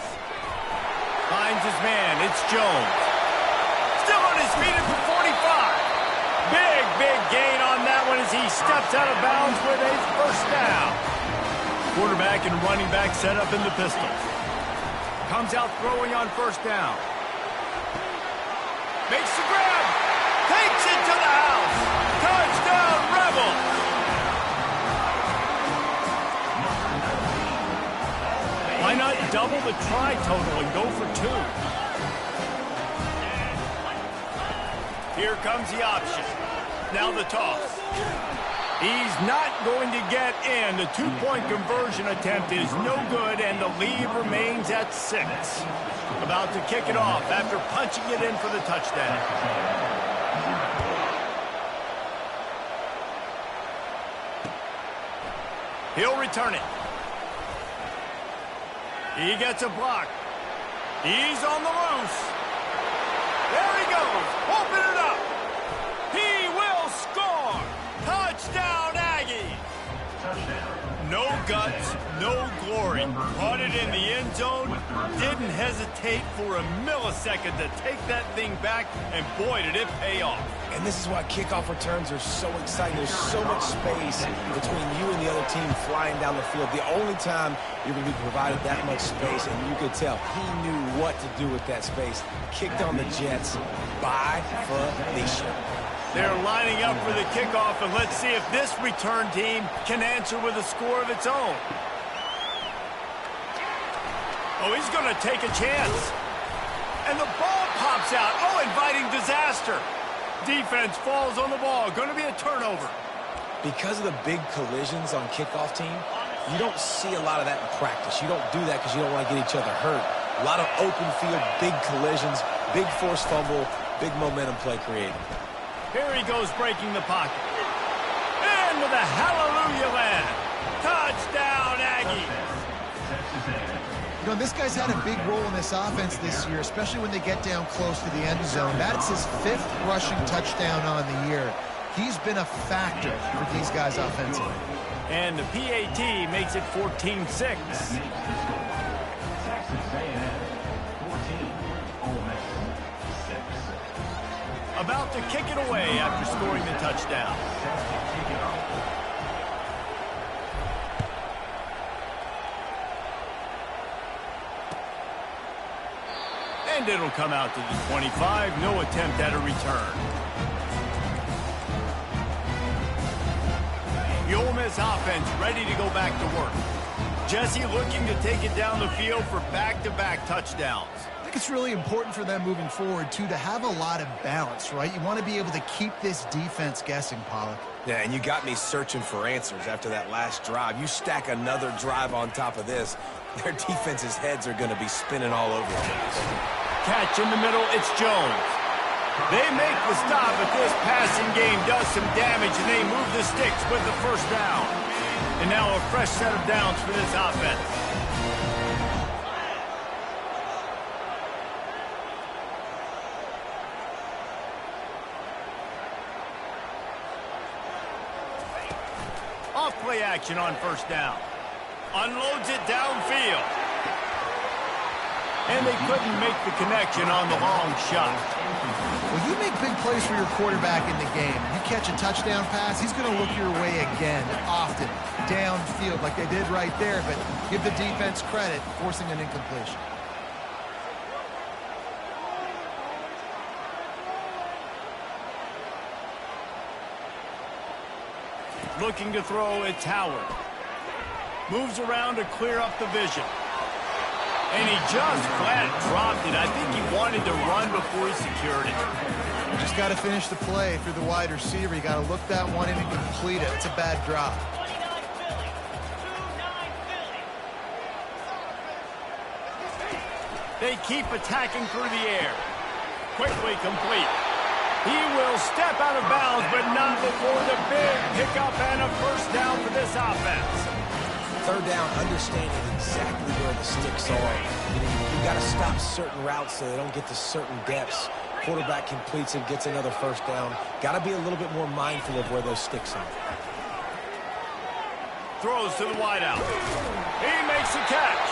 Finds his man. It's Jones. Still on his feet at the 45. Big gain on that one as he steps out of bounds with a first down. Quarterback and running back set up in the pistol. Comes out throwing on first down. Makes the grab. Takes it to the house. Touchdown, Rebels. Why not double the try total and go for 2? Here comes the option. Now the toss. He's not going to get in. The two-point conversion attempt is no good, and the lead remains at 6. About to kick it off after punching it in for the touchdown. He'll return it. He gets a block. He's on the loose. There he goes. Open it up. He will score. Touchdown, Aggies. No guts, no glory. Caught it in the end zone. Didn't hesitate for a millisecond to take that thing back, and boy, did it pay off. And this is why kickoff returns are so exciting. There's so much space between you and the other team flying down the field. The only time you're going to be provided that much space, and you could tell he knew what to do with that space. Kicked on the Jets by Felicia. They're lining up for the kickoff, and let's see if this return team can answer with a score of its own. Oh, he's going to take a chance. And the ball pops out. Oh, inviting disaster. Defense falls on the ball. Going to be a turnover. Because of the big collisions on kickoff team, you don't see a lot of that in practice. You don't do that because you don't want to get each other hurt. A lot of open field, big collisions, big forced fumble, big momentum play created. Here he goes breaking the pocket. And with a hallelujah land. Touchdown, Aggies. You know, this guy's had a big role in this offense this year, especially when they get down close to the end zone. That's his 5th rushing touchdown on the year. He's been a factor for these guys offensively. And the PAT makes it 14-6. Texas A&M 14, Ole Miss 6. About to kick it away after scoring the touchdown. And it'll come out to the 25. No attempt at a return. The Ole Miss offense ready to go back to work. Jesse looking to take it down the field for back-to-back touchdowns. I think it's really important for them moving forward, too, to have a lot of balance, right? You want to be able to keep this defense guessing, Pollack. Yeah, and you got me searching for answers after that last drive. You stack another drive on top of this, their defense's heads are going to be spinning all over the place. Catch in the middle, it's Jones. They make the stop, but this passing game does some damage, and they move the sticks with the first down. And now a fresh set of downs for this offense. off play action on first down. Unloads it downfield. And they couldn't make the connection on the long shot. Well, you make big plays for your quarterback in the game. You catch a touchdown pass, he's going to look your way again, often, downfield like they did right there, but give the defense credit, forcing an incompletion. Looking to throw, it's Howard. Moves around to clear up the vision. And he just flat dropped it. I think he wanted to run before he secured it. You just got to finish the play through the wide receiver. You got to look that one in and complete it. It's a bad drop. They keep attacking through the air. Quickly complete. He will step out of bounds, but not before the big pickup and a first down for this offense. Third down, understanding exactly where the sticks are. You got to stop certain routes so they don't get to certain depths. Quarterback completes and gets another first down. Got to be a little bit more mindful of where those sticks are. Throws to the wideout. He makes the catch.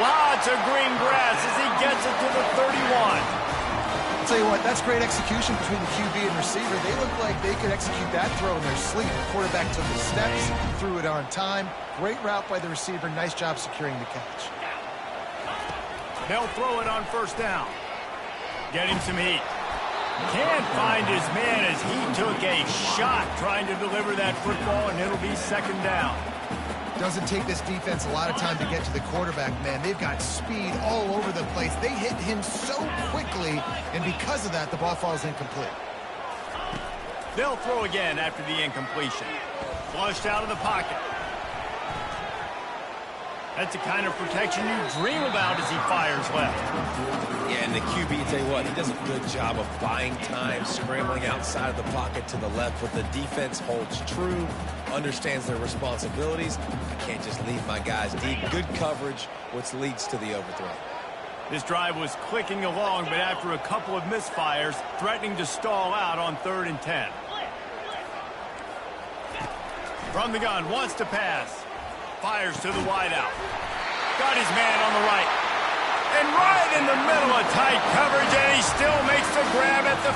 Lots of green grass as he gets it to the 31. I'll tell you what, that's great execution between the QB and receiver. They look like they could execute that throw in their sleep. The quarterback took the steps, threw it on time. Great route by the receiver. Nice job securing the catch. They'll throw it on first down. Getting some heat. Can't find his man as he took a shot trying to deliver that football, and it'll be second down. Doesn't take this defense a lot of time to get to the quarterback, man. They've got speed all over the place. They hit him so quickly, and because of that, the ball falls incomplete. They'll throw again after the incompletion. Flushed out of the pocket. That's the kind of protection you dream about as he fires left. Yeah, and the QB, tell you what, he does a good job of buying time, scrambling outside of the pocket to the left, but the defense holds true, understands their responsibilities. I can't just leave my guys deep. Good coverage, which leads to the overthrow. This drive was clicking along, but after a couple of misfires, threatening to stall out on 3rd and 10. From the gun, wants to pass. Fires to the wideout. Got his man on the right. And right in the middle of tight coverage, and he still makes the grab at the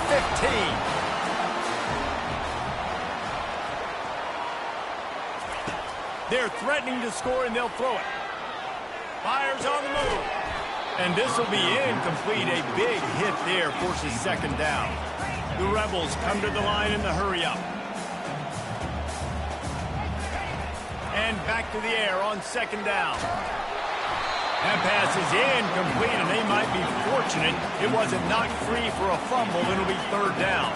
15. They're threatening to score, and they'll throw it. Fires on the move. And this will be incomplete. A big hit there forces second down. The Rebels come to the line in the hurry-up. And back to the air on second down. That pass is incomplete, and they might be fortunate it wasn't knocked free for a fumble. It'll be 3rd down.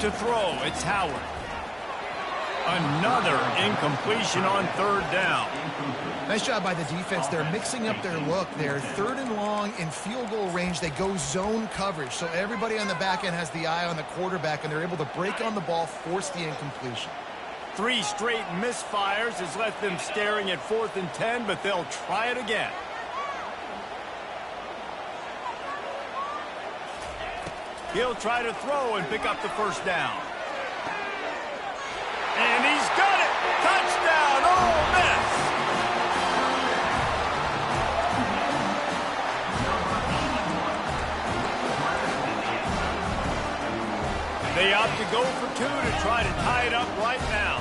To throw, it's Howard. Another incompletion on 3rd down. Nice job by the defense. They're mixing up their look. They're 3rd and long in field goal range. They go zone coverage, so everybody on the back end has the eye on the quarterback, and they're able to break on the ball, force the incompletion. 3 straight misfires has left them staring at 4th and 10, but they'll try it again. He'll try to throw and pick up the first down. And he's got it! Touchdown, Ole Miss! They opt to go for 2 to try to tie it up right now.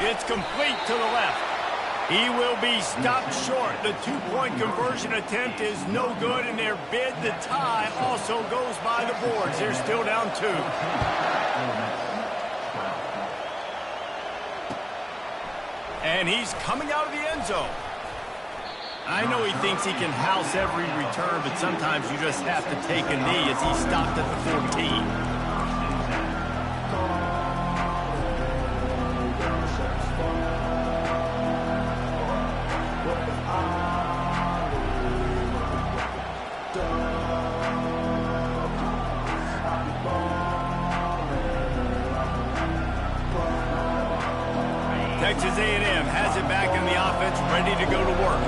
It's complete to the left. He will be stopped short. The 2-point conversion attempt is no good, and their bid to tie also goes by the boards. They're still down 2. And he's coming out of the end zone. I know he thinks he can house every return, but sometimes you just have to take a knee as he stopped at the 14. Texas A&M has it back in the offense, ready to go to work.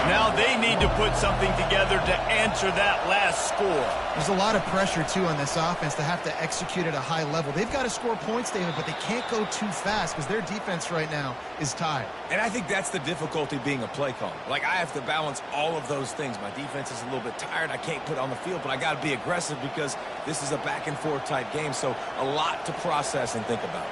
Now they need to put something together to answer that last score. There's a lot of pressure, too, on this offense to have to execute at a high level. They've got to score points, David, but they can't go too fast because their defense right now is tired. And I think that's the difficulty being a play caller. Like, I have to balance all of those things. My defense is a little bit tired. I can't put on the field, but I got to be aggressive because this is a back-and-forth type game, so a lot to process and think about.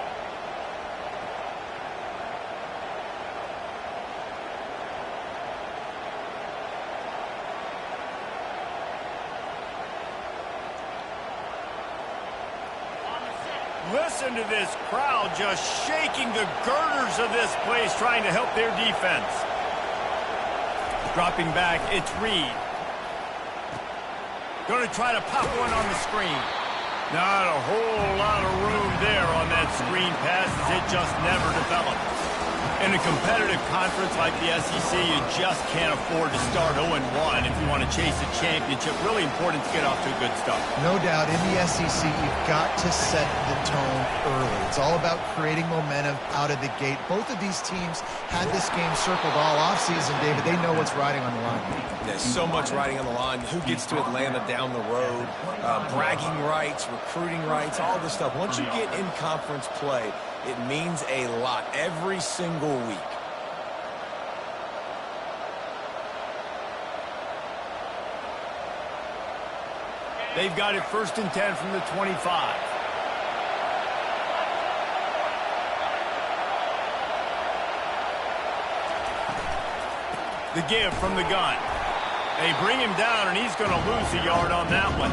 Listen to this crowd just shaking the girders of this place, trying to help their defense. Dropping back, it's Reed. Going to try to pop one on the screen. Not a whole lot of room there on that screen pass, as it just never developed. In a competitive conference like the SEC, you just can't afford to start 0-1 if you want to chase a championship. Really important to get off to a good start. No doubt, in the SEC, you've got to set the tone early. It's all about creating momentum out of the gate. Both of these teams had this game circled all offseason, David. They know what's riding on the line. There's so much riding on the line. Who gets to Atlanta down the road? Bragging rights, recruiting rights, all this stuff. Once you get in conference play, it means a lot every single week. They've got it 1st and 10 from the 25. The give from the gun. They bring him down, and he's going to lose a yard on that one.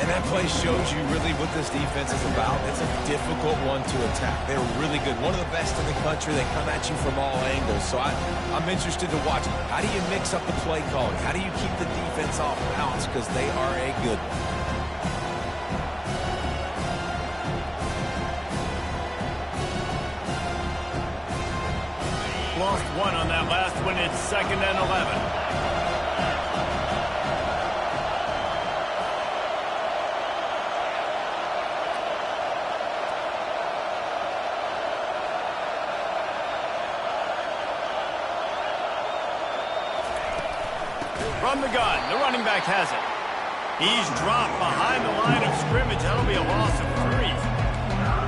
And that play shows you really what this defense is about. It's a difficult one to attack. They're really good. One of the best in the country. They come at you from all angles. So I'm interested to watch. How do you mix up the play calling? How do you keep the defense off balance? Because they are a good one. Lost one on that last one. It's 2nd and 11. From the gun, the running back has it. He's dropped behind the line of scrimmage. That'll be a loss of 3.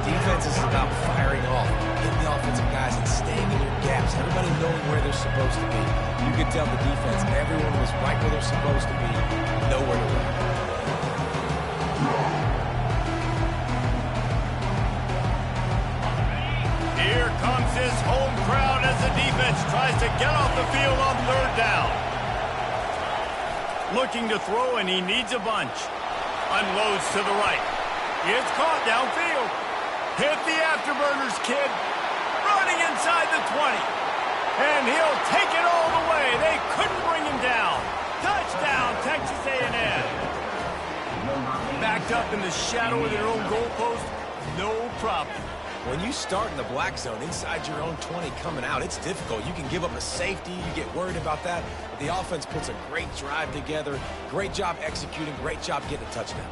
Defense is about firing off, getting the offensive guys and staying in your gaps. Everybody knowing where they're supposed to be. You could tell the defense, everyone was right where they're supposed to be, nowhere to run. Here comes this home crowd as the defense tries to get off the field on 3rd down. Looking to throw, and he needs a bunch. Unloads to the right. It's caught downfield. Hit the afterburners, kid. Running inside the 20. And he'll take it all the way. They couldn't bring him down. Touchdown, Texas A&M. Backed up in the shadow of their own goalpost, no problem. When you start in the black zone inside your own 20 coming out, it's difficult. You can give up a safety. You get worried about that. But the offense puts a great drive together. Great job executing. Great job getting a touchdown.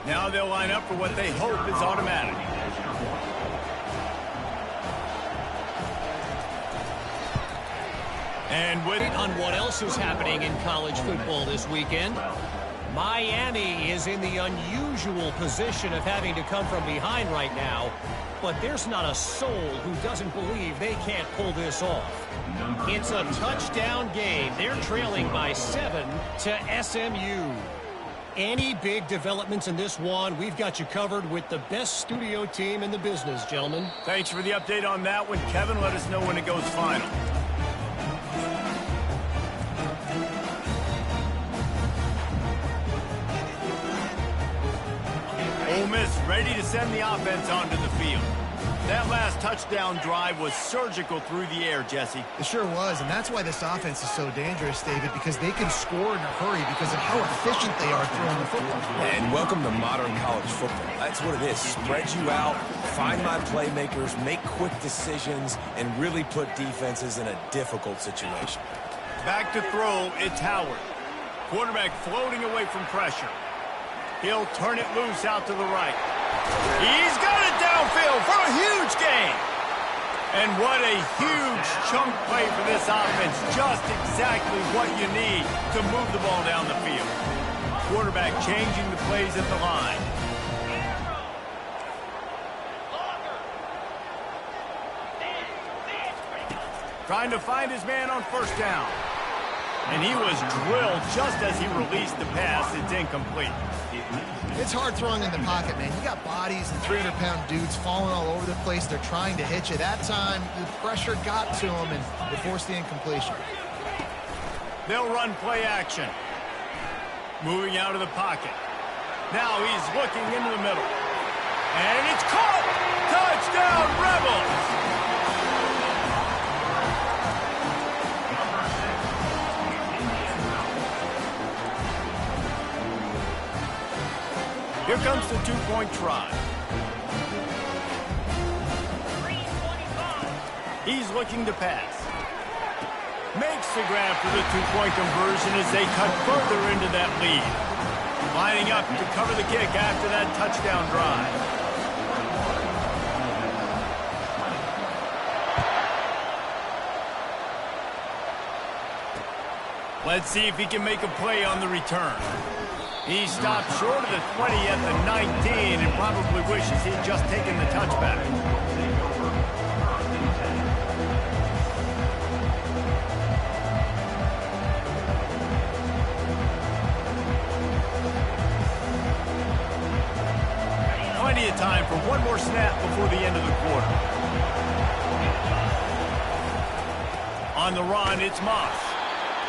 Now they'll line up for what they hope is automatic. And with on what else is happening in college football this weekend, Miami is in the unusual position of having to come from behind right now, but there's not a soul who doesn't believe they can't pull this off. It's a touchdown game. They're trailing by 7 to SMU. Any big developments in this one, we've got you covered with the best studio team in the business, gentlemen. Thanks for the update on that one, Kevin. Let us know when it goes final. Ole Miss ready to send the offense onto the field. That last touchdown drive was surgical through the air, Jesse. It sure was, and that's why this offense is so dangerous, David, because they can score in a hurry because of how efficient they are throwing the football. And welcome to modern college football. That's what it is. Spread you out, find my playmakers, make quick decisions, and really put defenses in a difficult situation. Back to throw, it's Howard. Quarterback floating away from pressure. He'll turn it loose out to the right. He's got it downfield for a huge gain. And what a huge chunk play for this offense. Just exactly what you need to move the ball down the field. Quarterback changing the plays at the line. Trying to find his man on first down. And he was drilled just as he released the pass. It's incomplete. It's hard throwing in the pocket, man. You got bodies and 300-pound dudes falling all over the place. They're trying to hit you. That time, the pressure got to him, and it forced the incompletion. They'll run play action. Moving out of the pocket. Now he's looking into the middle. And it's caught! Touchdown, Rebels! Here comes the two-point try. He's looking to pass. Makes the grab for the two-point conversion as they cut further into that lead. Lining up to cover the kick after that touchdown drive. Let's see if he can make a play on the return. He stopped short of the 20 at the 19 and probably wishes he'd just taken the touchback. Plenty of time for one more snap before the end of the quarter. On the run, it's Moss.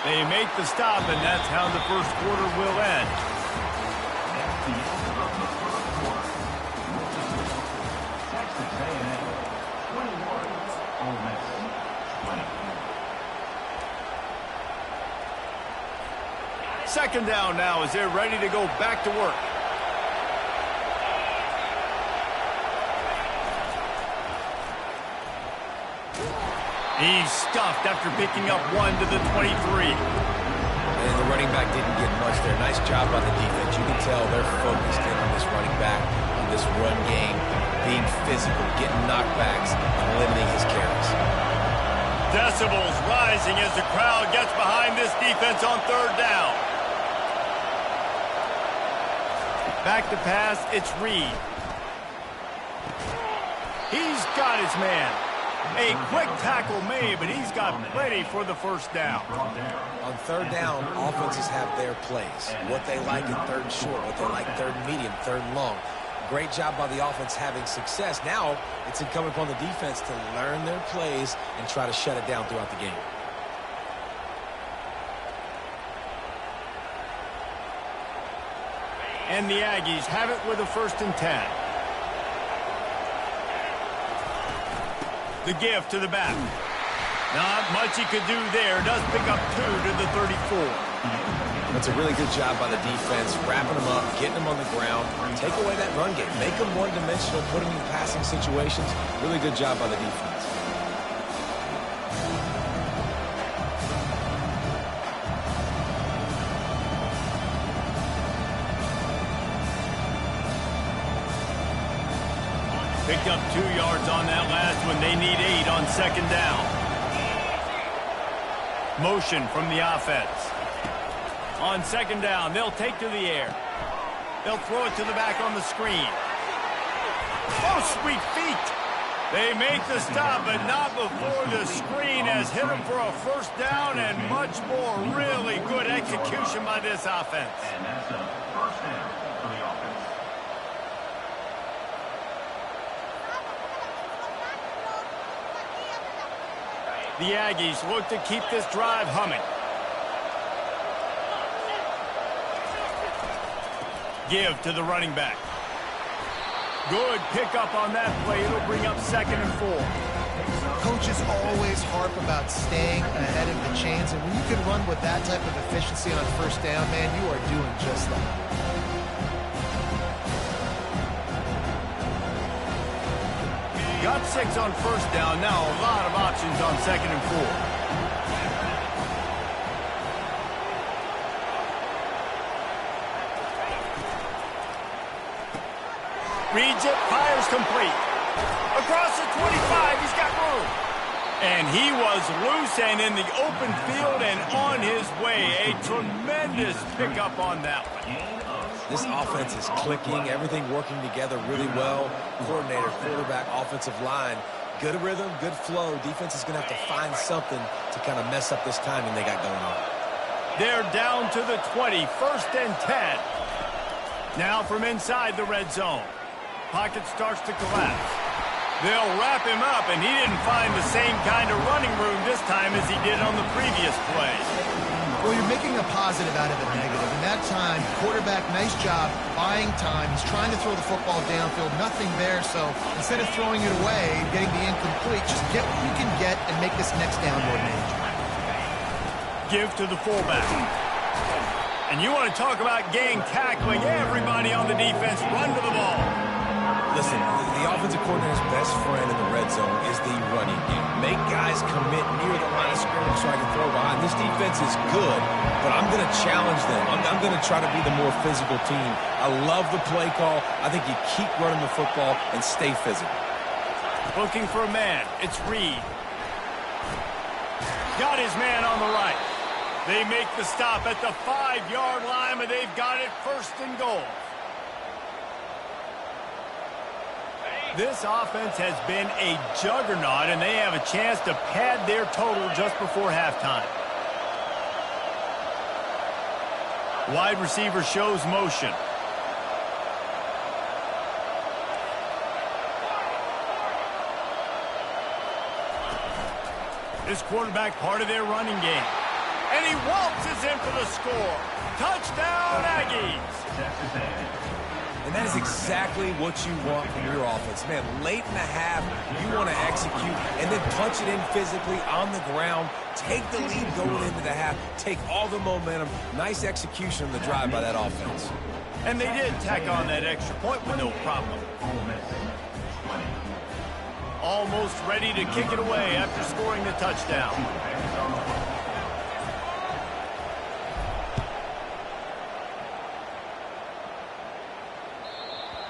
They make the stop, and that's how the first quarter will end. Second down now as they're ready to go back to work. He's stuffed after picking up one to the 23. And the running back didn't get much there. Nice job by the defense. You can tell they're focused in on this running back, on this run game, being physical, getting knockbacks, and limiting his carries. Decibels rising as the crowd gets behind this defense on third down. Back to pass, it's Reed. He's got his man. A quick tackle made, but he's got plenty for the first down. On third down, offenses have their plays. What they like in third and short, what they like third and medium, third and long. Great job by the offense having success. Now, it's incumbent upon the defense to learn their plays and try to shut it down throughout the game. And the Aggies have it with a 1st and 10. The give to the back. Not much he could do there. Does pick up 2 to the 34. That's a really good job by the defense, wrapping them up, getting them on the ground. Take away that run game. Make them one-dimensional, put them in passing situations. Really good job by the defense. Picked up 2 yards on that last one. They need 8 on second down. Motion from the offense. On second down, they'll take to the air. They'll throw it to the back on the screen. Oh, sweet feet. They make the stop, but not before the screen has hit them for a first down and much more. Really good execution by this offense. And that's a first down for the offense. The Aggies look to keep this drive humming. Give to the running back. Good pickup on that play. It'll bring up 2nd and 4. Coaches always harp about staying ahead of the chains, and when you can run with that type of efficiency on first down, man, you are doing just that. Got 6 on first down. Now a lot of options on 2nd and 4. Reads it, fires complete. Across the 25, he's got through. And he was loose and in the open field and on his way. A tremendous pickup on that one. This offense is clicking, everything working together really well. Coordinator, quarterback, offensive line, good rhythm, good flow. Defense is going to have to find something to kind of mess up this timing they got going on. They're down to the 20, 1st and 10. Now from inside the red zone. Pocket starts to collapse. They'll wrap him up, and he didn't find the same kind of running room this time as he did on the previous play. Well, you're making a positive out of a negative. In that time, quarterback, nice job, buying time. He's trying to throw the football downfield, nothing there. So instead of throwing it away and getting the incomplete, just get what you can get and make this next down more manageable. Give to the fullback. And you want to talk about gang tackling. Everybody on the defense run to the ball. Listen, the offensive coordinator's best friend in the red zone is the running game. Make guys commit near the line of scrimmage so I can throw behind. This defense is good, but I'm going to challenge them. I'm going to try to be the more physical team. I love the play call. I think you keep running the football and stay physical. Looking for a man. It's Reed. Got his man on the right. They make the stop at the 5-yard line, but they've got it 1st and goal. This offense has been a juggernaut, and they have a chance to pad their total just before halftime. Wide receiver shows motion. This quarterback part of their running game. And he waltzes in for the score. Touchdown, Aggies. And that is exactly what you want from your offense. Man, late in the half, you want to execute and then punch it in physically on the ground. Take the lead going into the half. Take all the momentum. Nice execution on the drive by that offense. And they did tack on that extra point with no problem. Almost ready to kick it away after scoring the touchdown.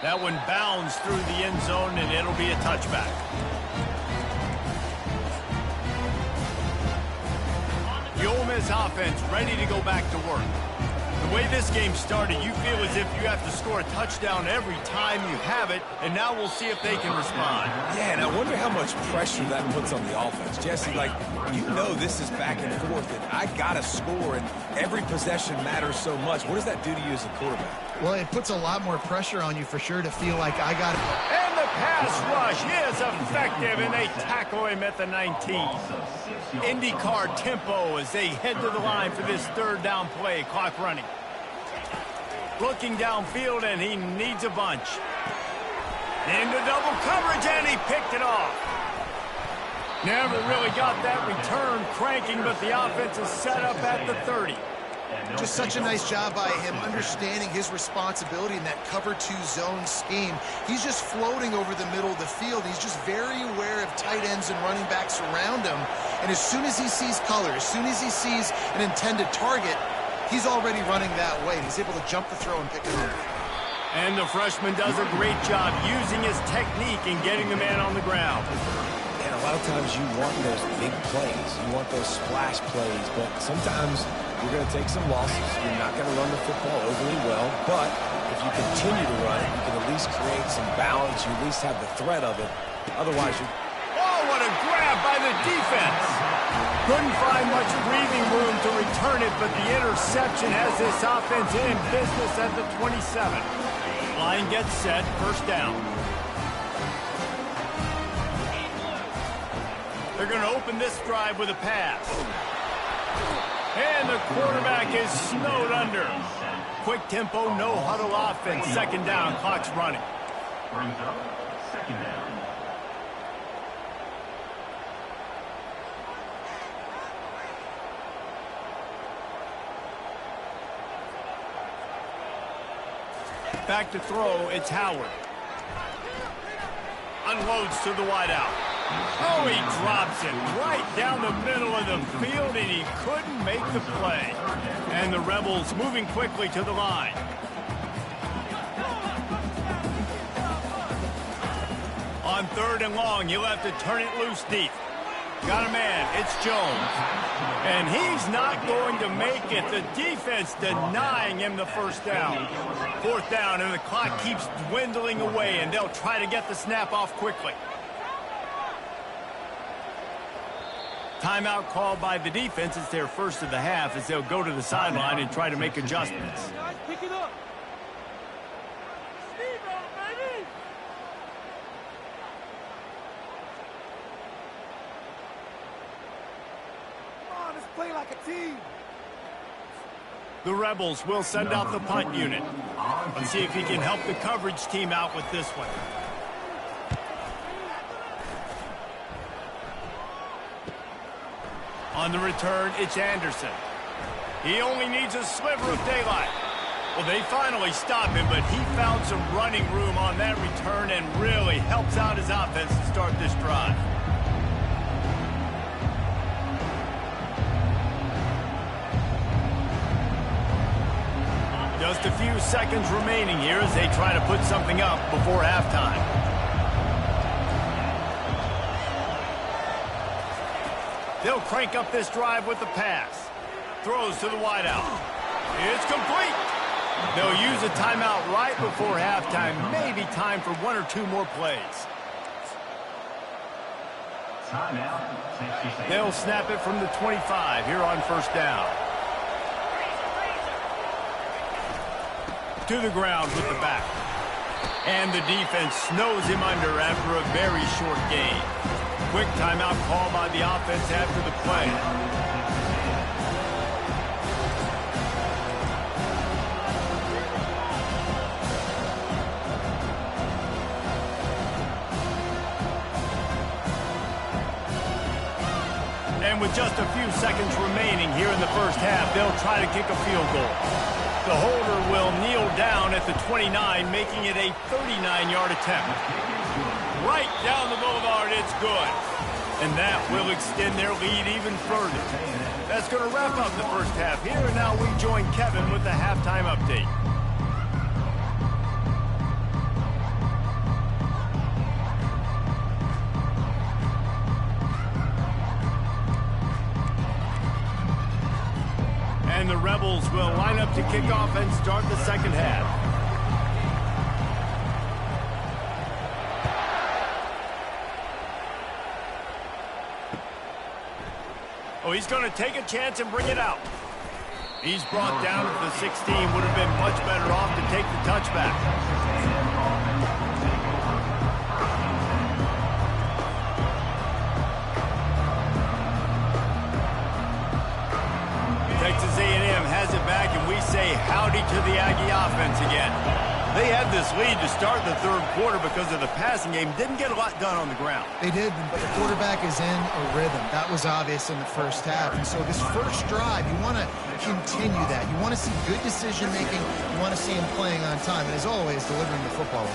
That one bounds through the end zone, and it'll be a touchback. The Ole Miss offense ready to go back to work. The way this game started, you feel as if you have to score a touchdown every time you have it, and now we'll see if they can respond. Yeah, and I wonder how much pressure that puts on the offense. Jesse, like, you know this is back and forth, and I got to score, and every possession matters so much. What does that do to you as a quarterback? Well, it puts a lot more pressure on you for sure to feel like I got it. And the pass rush is effective, and they tackle him at the 19. IndyCar tempo as they head to the line for this 3rd down play. Clock running. Looking downfield, and he needs a bunch. Into double coverage, and he picked it off. Never really got that return cranking, but the offense is set up at the 30. Just such a nice job by him understanding his responsibility in that cover 2 zone scheme. He's just floating over the middle of the field. He's just very aware of tight ends and running backs around him. And as soon as he sees color, as soon as he sees an intended target, he's already running that way. He's able to jump the throw and pick it up. And the freshman does a great job using his technique and getting the man on the ground. And a lot of times you want those big plays. You want those splash plays, but sometimes you're going to take some losses. You're not going to run the football overly well, but if you continue to run it, you can at least create some balance. You at least have the threat of it. Otherwise, you... Oh, what a grab by the defense! Couldn't find much breathing room to return it, but the interception has this offense in business at the 27. Line gets set, 1st down. They're going to open this drive with a pass. And the quarterback is snowed under. Quick tempo, no huddle offense. 2nd down, clock's running. Brings up 2nd down. Back to throw, it's Howard. Unloads to the wideout. Oh, he drops it right down the middle of the field, and he couldn't make the play. And the Rebels moving quickly to the line. On 3rd and long, he'll have to turn it loose deep. Got a man. It's Jones. And he's not going to make it. The defense denying him the first down. 4th down, and the clock keeps dwindling away, and they'll try to get the snap off quickly. Timeout called by the defense. It's their first of the half as they'll go to the sideline and try to make adjustments. Pick it up. Play like a team. The Rebels will send out the punt unit. Let's see if he can help the coverage team out with this one. On the return, it's Anderson. He only needs a sliver of daylight. Well, they finally stop him, but he found some running room on that return and really helps out his offense to start this drive. Just a few seconds remaining here as they try to put something up before halftime. They'll crank up this drive with the pass. Throws to the wideout. It's complete. They'll use a timeout right before halftime. Maybe time for 1 or 2 more plays. They'll snap it from the 25 here on 1st down. To the ground with the back. And the defense snows him under after a very short gain. Quick timeout call by the offense after the play. And with just a few seconds remaining here in the first half, they'll try to kick a field goal. The holder will kneel down at the 29, making it a 39-yard attempt. Right down the boulevard, it's good. And that will extend their lead even further. That's going to wrap up the first half here, and now we join Kevin with the halftime update. And the Rebels will line up to kick off and start the second half. Oh, he's going to take a chance and bring it out. He's brought down at the 16. Would have been much better off to take the touchback. Texas A&M has it back, and we say howdy to the Aggie offense again. They had this lead to start the 3rd quarter because of the passing game. Didn't get a lot done on the ground. They did, but the quarterback is in a rhythm. That was obvious in the first half. And so this first drive, you want to continue that. You want to see good decision-making. You want to see him playing on time. And as always, delivering the football.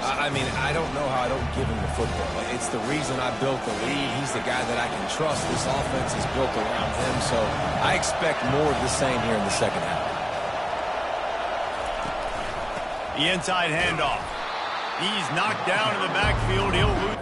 I mean, I don't know how I don't give him the football. It's the reason I built the lead. He's the guy that I can trust. This offense is built around him. So I expect more of the same here in the second half. The inside handoff. He's knocked down in the backfield. He'll lose.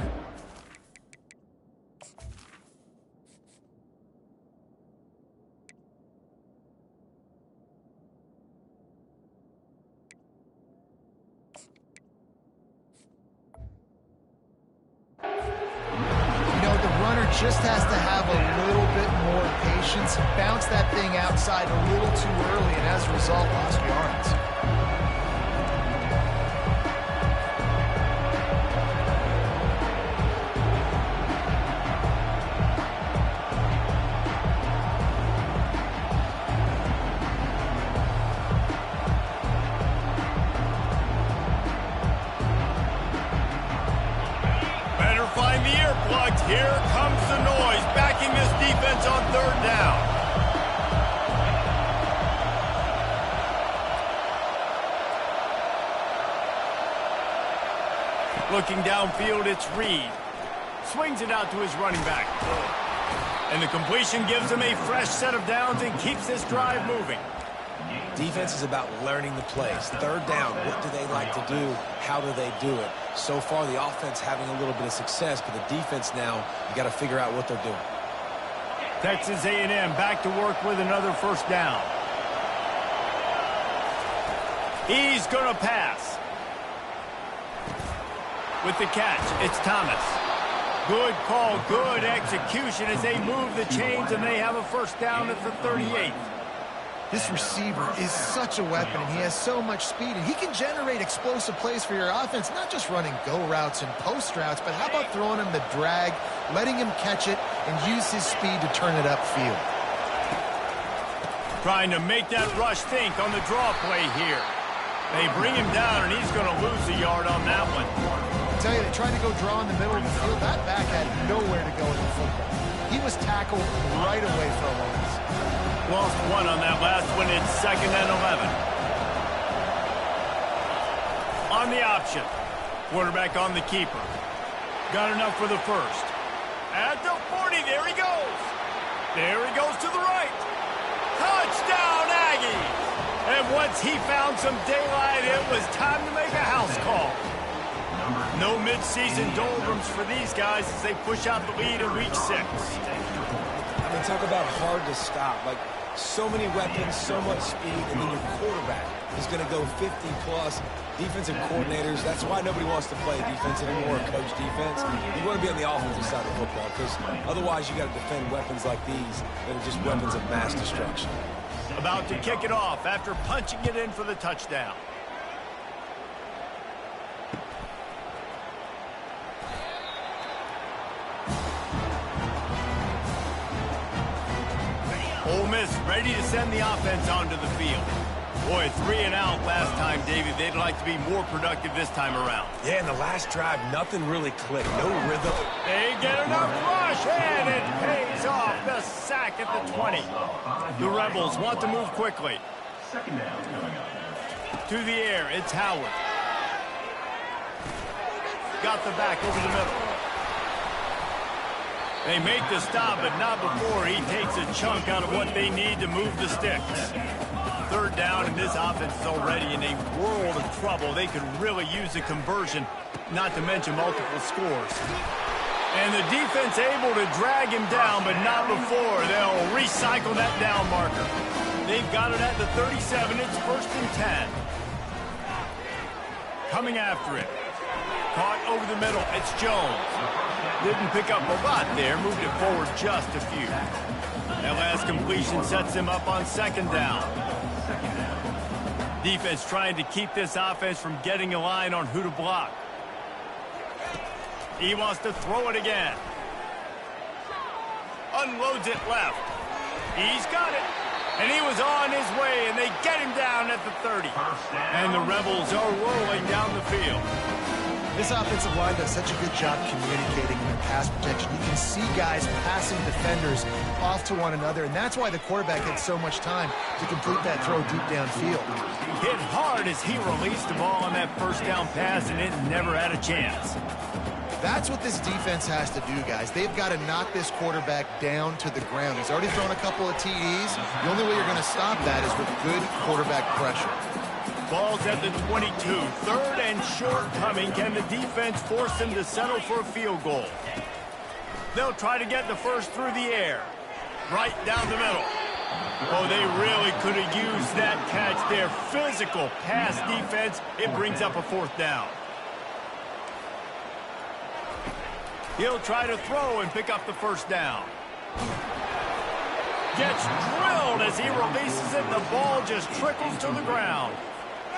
Just has to have a little bit more patience. Bounce that thing outside a little too early, and as a result, lost yards. Better find the earplugs. Here comes the noise, backing this defense on 3rd down. Looking downfield, it's Reed. Swings it out to his running back. And the completion gives him a fresh set of downs and keeps this drive moving. Defense is about learning the plays. 3rd down, what do they like to do? How do they do it? So far, the offense having a little bit of success, but the defense now, you got to figure out what they're doing. Texas A&M back to work with another first down. He's going to pass. With the catch, it's Thomas. Good call, good execution as they move the chains, and they have a first down at the 38. This receiver is such a weapon, and he has so much speed, and he can generate explosive plays for your offense, not just running go routes and post routes, but how about throwing him the drag, letting him catch it, and use his speed to turn it upfield. Trying to make that rush think on the draw play here. They bring him down, and he's going to lose a yard on that one. I tell you, they tried to go draw in the middle of the field. That back had nowhere to go in the football. He was tackled right away for a loss. Lost one on that last one. It's 2nd and 11. On the option. Quarterback on the keeper. Got enough for the first. At the 40, there he goes. There he goes to the right. Touchdown, Aggies! And once he found some daylight, it was time to make a house call. No midseason doldrums for these guys as they push out the lead in Week 6. I mean, talk about hard to stop. Like, so many weapons, so much speed, and then your quarterback is going to go 50-plus. Defensive coordinators, that's why nobody wants to play defense anymore or coach defense. You want to be on the offensive side of football because otherwise you got to defend weapons like these that are just weapons of mass destruction. About to kick it off after punching it in for the touchdown. Ole Miss ready to send the offense onto the field. Boy, 3 and out last time, David. They'd like to be more productive this time around. Yeah, in the last drive, nothing really clicked. No rhythm. They get enough rush, and it pays off. The sack at the 20. The Rebels want to move quickly. 2nd down coming up. To the air, it's Howard. Got the back over the middle. They make the stop, but not before he takes a chunk out of what they need to move the sticks. 3rd down, and this offense is already in a world of trouble. They could really use a conversion, not to mention multiple scores. And the defense able to drag him down, but not before. They'll recycle that down marker. They've got it at the 37. It's 1st and 10. Coming after it. Caught over the middle. It's Jones. Didn't pick up a lot there. Moved it forward just a few. That last completion sets him up on 2nd down. Defense trying to keep this offense from getting a line on who to block. He wants to throw it again. Unloads it left. He's got it. And he was on his way, and they get him down at the 30. And the Rebels are rolling down the field. This offensive line does such a good job communicating in their pass protection. You can see guys passing defenders off to one another, and that's why the quarterback had so much time to complete that throw deep downfield. Hit hard as he released the ball on that 1st down pass, and it never had a chance. That's what this defense has to do, guys. They've got to knock this quarterback down to the ground. He's already thrown a couple of TDs. The only way you're going to stop that is with good quarterback pressure. Ball's at the 22. 3rd and short coming. Can the defense force them to settle for a field goal? They'll try to get the first through the air. Right down the middle. Oh, they really could have used that catch there. Physical pass defense. It brings up a 4th down. He'll try to throw and pick up the 1st down. Gets drilled as he releases it. The ball just trickles to the ground.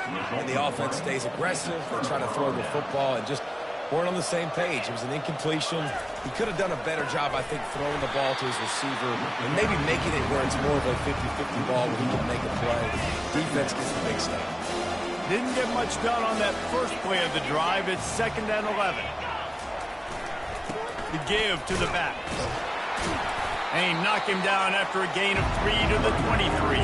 And the offense stays aggressive. They try to throw the football and just weren't on the same page. It was an incompletion. He could have done a better job, I think, throwing the ball to his receiver and maybe making it where it's more of a 50-50 ball where he can make a play. Defense gets the big stuff. Didn't get much done on that first play of the drive. It's 2nd and 11. The give to the back. And he knocked him down after a gain of 3 to the 23.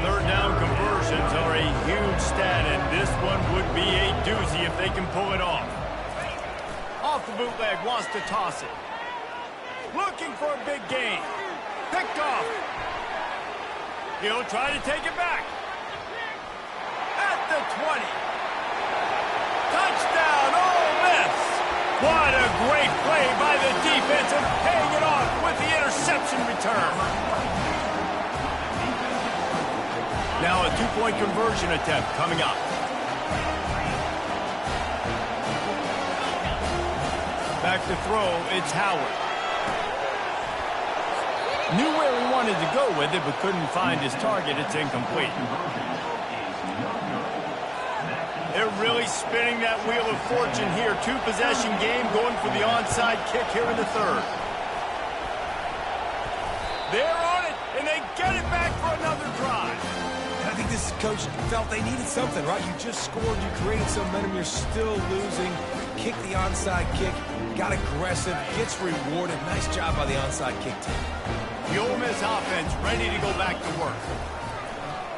3rd down conversions are a huge stat, and this one would be a doozy if they can pull it off. Off the bootleg, wants to toss it. Looking for a big gain. Picked off. He'll try to take it back. At the 20. possession return. Now a two-point conversion attempt coming up. Back to throw, it's Howard. Knew where he wanted to go with it, but couldn't find his target. It's incomplete. They're really spinning that wheel of fortune here. Two-possession game going for the onside kick here in the third. They're on it, and they get it back for another drive. And I think this coach felt they needed something, right? You just scored, you created some momentum, you're still losing. Kick the onside kick, got aggressive, gets rewarded. Nice job by the onside kick team. The Ole Miss offense ready to go back to work.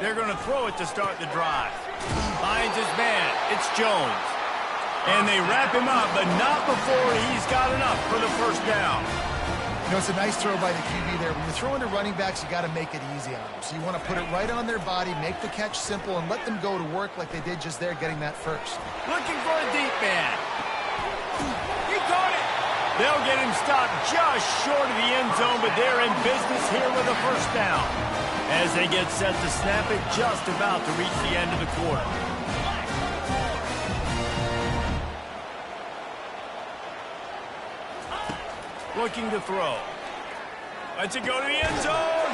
They're going to throw it to start the drive. Finds his man. It's Jones. And they wrap him up, but not before he's got enough for the first down. You know, it's a nice throw by the QB there. When you're throwing to running backs, you got to make it easy on them. So you want to put it right on their body, make the catch simple, and let them go to work like they did just there, getting that first. Looking for a deep man. He caught it. They'll get him stopped just short of the end zone, but they're in business here with a first down. As they get set to snap it, just about to reach the end of the quarter. Looking to throw. Lets it go to the end zone.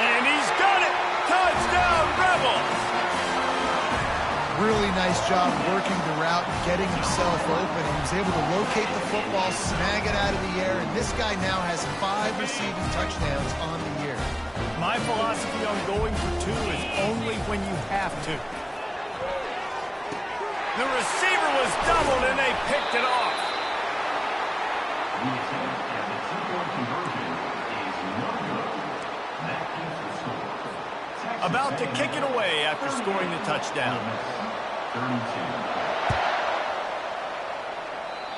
And he's got it. Touchdown, Rebels. Really nice job working the route and getting himself open. He was able to locate the football, snag it out of the air, and this guy now has 5 receiving touchdowns on the year. My philosophy on going for 2 is only when you have to. The receiver was doubled, and they picked it off. The attempt at the two-point conversion is no good. That keeps the score. About to kick it away after scoring the touchdown. 32.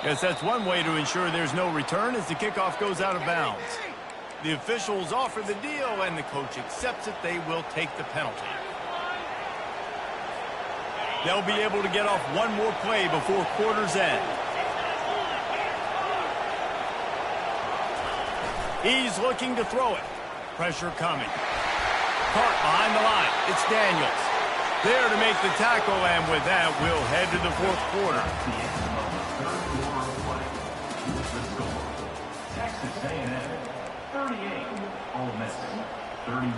Guess that's one way to ensure there's no return as the kickoff goes out of bounds. The officials offer the deal, and the coach accepts it. They will take the penalty. They'll be able to get off one more play before quarter's end. He's looking to throw it. Pressure coming. Cart behind the line. It's Daniels. There to make the tackle, and with that, we'll head to the fourth quarter. The end of the third quarter of play. Here's the score. Texas A&M 38. Ole Miss 32.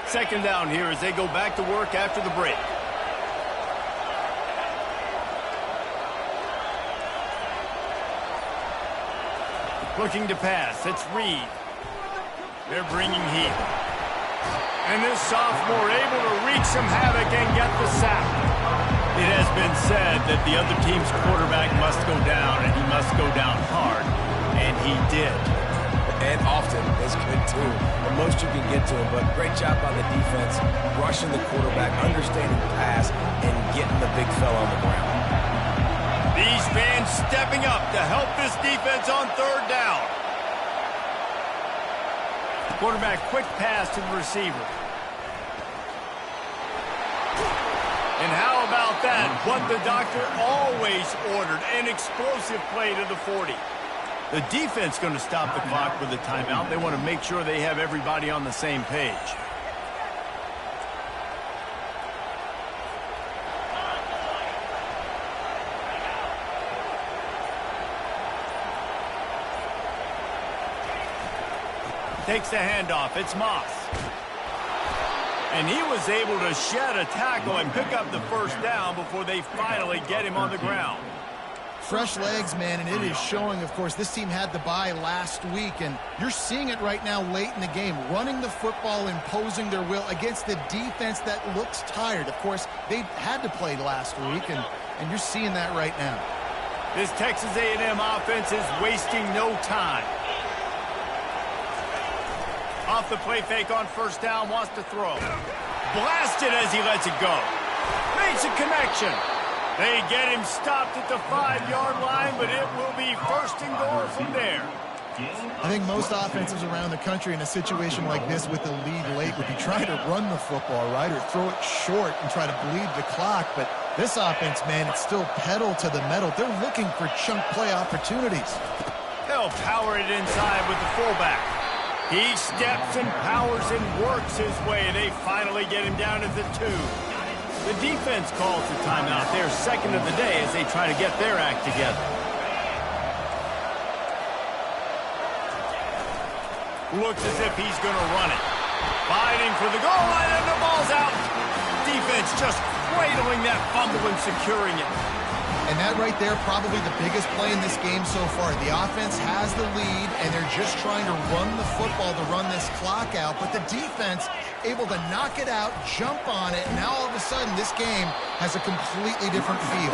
Second down here as they go back to work after the break. Looking to pass. It's Reed. They're bringing heat. And this sophomore able to wreak some havoc and get the sack. It has been said that the other team's quarterback must go down, and he must go down hard. And he did. And often is good, too. The most you can get to him, but great job by the defense, rushing the quarterback, understanding the pass, and getting the big fella on the ground. These fans stepping up to help this defense on third down. Quarterback quick pass to the receiver. And how about that? What the doctor always ordered, an explosive play to the 40. The defense going to stop the clock with a timeout. They want to make sure they have everybody on the same page. Takes the handoff. It's Moss. And he was able to shed a tackle and pick up the first down before they finally get him on the ground. Fresh legs, man, and it is showing, of course, this team had the bye last week, and you're seeing it right now late in the game, running the football, imposing their will against the defense that looks tired. Of course, they had to play last week, and you're seeing that right now. This Texas A&M offense is wasting no time. Off the play fake on first down, wants to throw. Blasted as he lets it go. Makes a connection. They get him stopped at the 5-yard line, but it will be first and goal from there. I think most offenses around the country in a situation like this with the lead late would be trying to run the football, right, or throw it short and try to bleed the clock. But this offense, man, it's still pedal to the metal. They're looking for chunk play opportunities. They'll power it inside with the fullback. He steps and powers and works his way. They finally get him down to the 2. The defense calls the timeout. Their second of the day as they try to get their act together. Looks as if he's going to run it. Fighting for the goal line, and the ball's out. Defense just cradling that fumble and securing it. And that right there, probably the biggest play in this game so far. The offense has the lead, and they're just trying to run the football to run this clock out. But the defense able to knock it out, jump on it, and now all of a sudden this game has a completely different feel.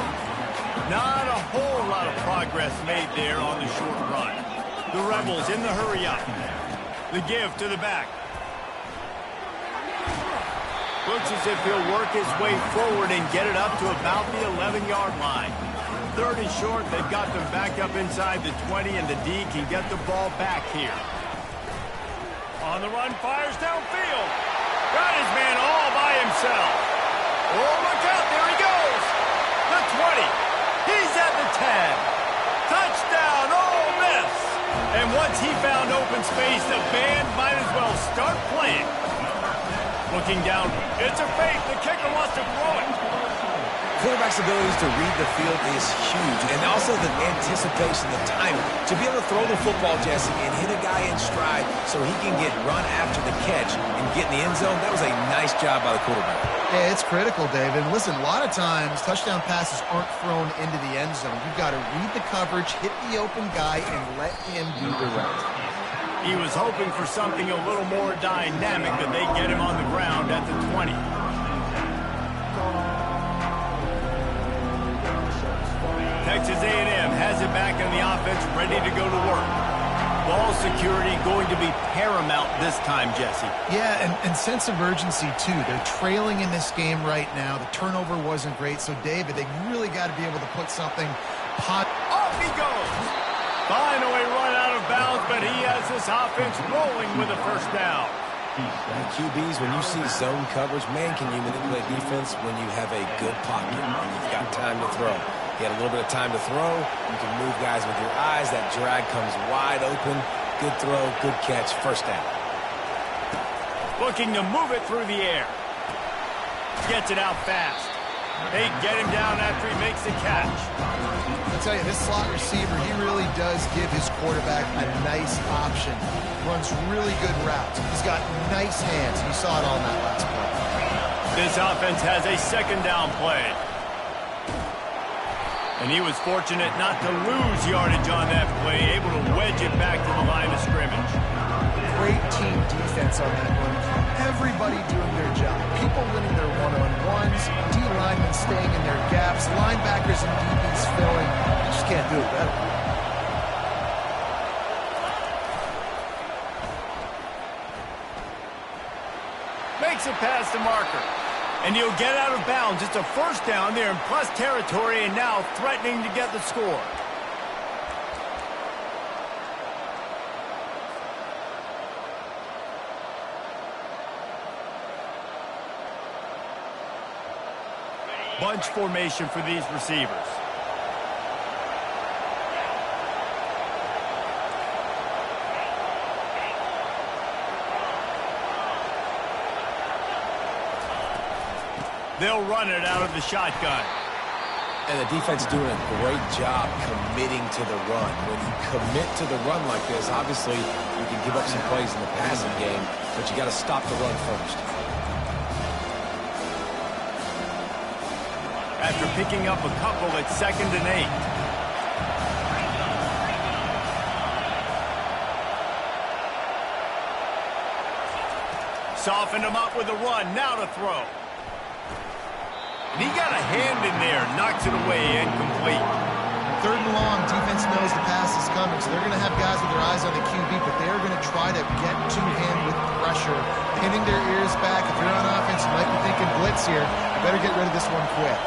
Not a whole lot of progress made there on the short run. The Rebels in the hurry up. The give to the back. Looks as if he'll work his way forward and get it up to about the 11-yard line. 3rd and short, they've got them back up inside the 20, and the D can get the ball back here. On the run, fires downfield. Got his man all by himself. Oh, look out, there he goes. The 20. He's at the 10. Touchdown, Ole Miss. And once he found open space, the band might as well start playing. Looking down, it's a fake. The kicker wants to throw it. Quarterback's abilities to read the field is huge, and also the anticipation, the timing. To be able to throw the football, Jesse, and hit a guy in stride so he can get run after the catch and get in the end zone, that was a nice job by the quarterback. Yeah, it's critical, David. Listen, a lot of times touchdown passes aren't thrown into the end zone. You've got to read the coverage, hit the open guy, and let him do the rest. He was hoping for something a little more dynamic, but they get him on the ground at the 20. Texas A&M has it back on the offense, ready to go to work. Ball security going to be paramount this time, Jesse. Yeah, and sense of urgency, too. They're trailing in this game right now. The turnover wasn't great. So, David, they really got to be able to put something Off he goes! Finally run out of bounds, but he has this offense rolling with a first down. QBs, when you see zone coverage, man, can you manipulate defense when you have a good pocket and you've got time to throw. You had a little bit of time to throw. You can move guys with your eyes. That drag comes wide open. Good throw, good catch, first down. Looking to move it through the air. Gets it out fast. They get him down after he makes the catch. I'll tell you, this slot receiver, he really does give his quarterback a nice option. Runs really good routes. He's got nice hands. You saw it all in that last play. This offense has a second down play. And he was fortunate not to lose yardage on that play, able to wedge it back to the line of scrimmage. Great team defense on that one. Everybody doing their job. People winning their one-on-ones, D linemen staying in their gaps, linebackers and DBs filling. You just can't do it better. Makes it past the marker. And he'll get out of bounds. It's a first down there in plus territory, and now threatening to get the score. Bunch formation for these receivers. They'll run it out of the shotgun. And the defense doing a great job committing to the run. When you commit to the run like this, obviously you can give up some plays in the passing game, but you got to stop the run first. After picking up a couple at 2nd and 8. Softened him up with a run, now to throw. And he got a hand in there, knocks it away, incomplete. 3rd and long, defense knows the pass is coming, so they're going to have guys with their eyes on the QB, but they're going to try to get to him with pressure, pinning their ears back. If you're on offense, you might be thinking blitz here. You better get rid of this one quick.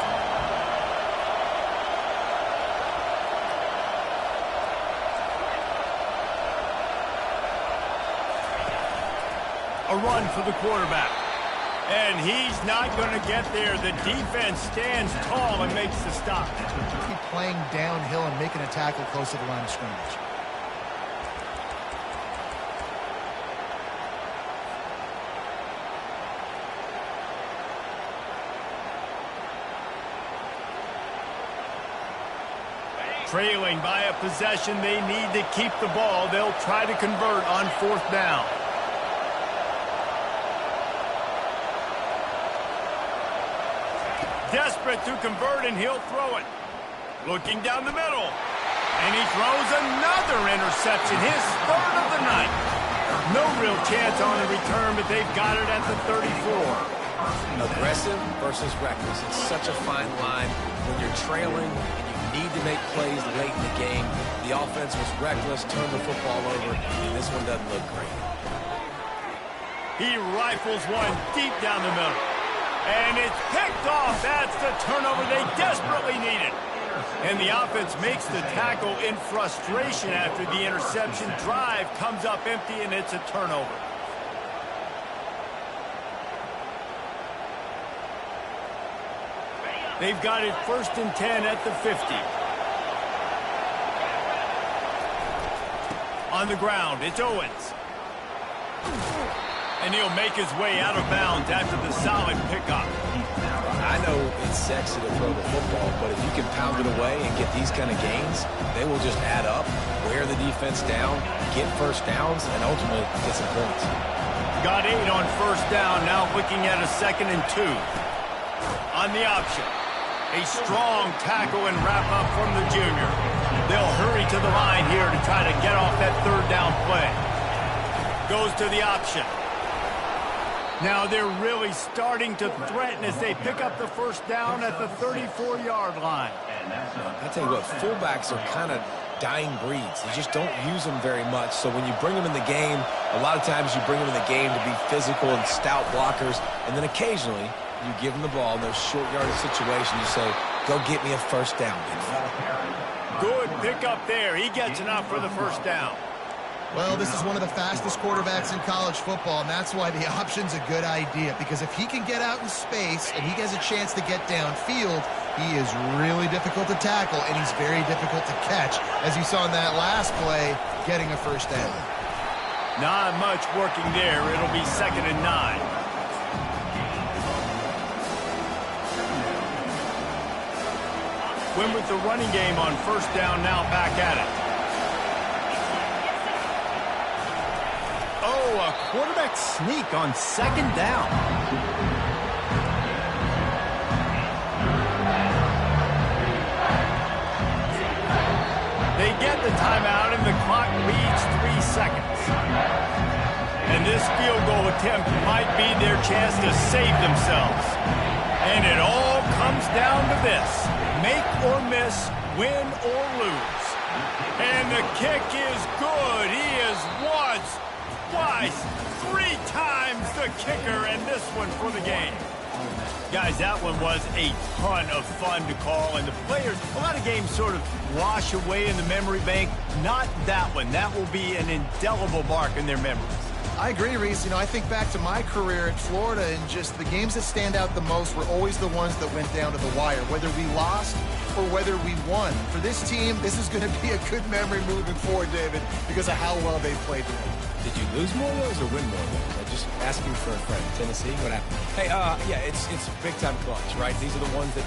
A run for the quarterback. And he's not going to get there. The defense stands tall and makes the stop. Keep playing downhill and making a tackle close to the line of scrimmage. Trailing by a possession, they need to keep the ball. They'll try to convert on 4th down. Desperate to convert, and he'll throw it. Looking down the middle. And he throws another interception, his 3rd of the night. No real chance on the return, but they've got it at the 34. Aggressive versus reckless. It's such a fine line when you're trailing and you need to make plays late in the game. The offense was reckless, turned the football over, and this one doesn't look great. He rifles one deep down the middle. And it's picked off. That's the turnover they desperately needed. And the offense makes the tackle in frustration after the interception. Drive comes up empty, and it's a turnover. They've got it 1st and 10 at the 50. On the ground, it's Owens. And he'll make his way out of bounds after the solid pickup. I know it's sexy to throw the football, but if you can pound it away and get these kind of gains, they will just add up, wear the defense down, get 1st downs, and ultimately get some points. Got 8 on 1st down, now looking at a 2nd and 2. On the option, a strong tackle and wrap up from the junior. They'll hurry to the line here to try to get off that 3rd down play. Goes to the option. Now they're really starting to threaten as they pick up the 1st down at the 34-yard line. I tell you what, fullbacks are kind of dying breeds. They just don't use them very much. So when you bring them in the game, a lot of times you bring them in the game to be physical and stout blockers, and then occasionally you give them the ball in those short yardage situations. You say, go get me a 1st down. Good pickup there. He gets enough for the 1st down. Well, this is one of the fastest quarterbacks in college football, and that's why the option's a good idea. Because if he can get out in space and he has a chance to get downfield, he is really difficult to tackle, and he's very difficult to catch. As you saw in that last play, getting a 1st down. Not much working there. It'll be 2nd and 9. Win with the running game on 1st down, now back at it. Oh, a quarterback sneak on 2nd down. They get the timeout, and the clock reads 3 seconds. And this field goal attempt might be their chance to save themselves. And it all comes down to this. Make or miss, win or lose. And the kick is good. He is once, twice, 3 times the kicker, and this one for the game. Guys, that one was a ton of fun to call, and the players, a lot of games sort of wash away in the memory bank. Not that one. That will be an indelible mark in their memories. I agree, Reese. You know, I think back to my career at Florida, and just the games that stand out the most were always the ones that went down to the wire, whether we lost or whether we won. For this team, this is going to be a good memory moving forward, David, because of how well they played today. Did you lose more of those or win more of those? I'm just asking for a friend. Tennessee, what happened? Hey, yeah, it's big-time clutch, right? These are the ones that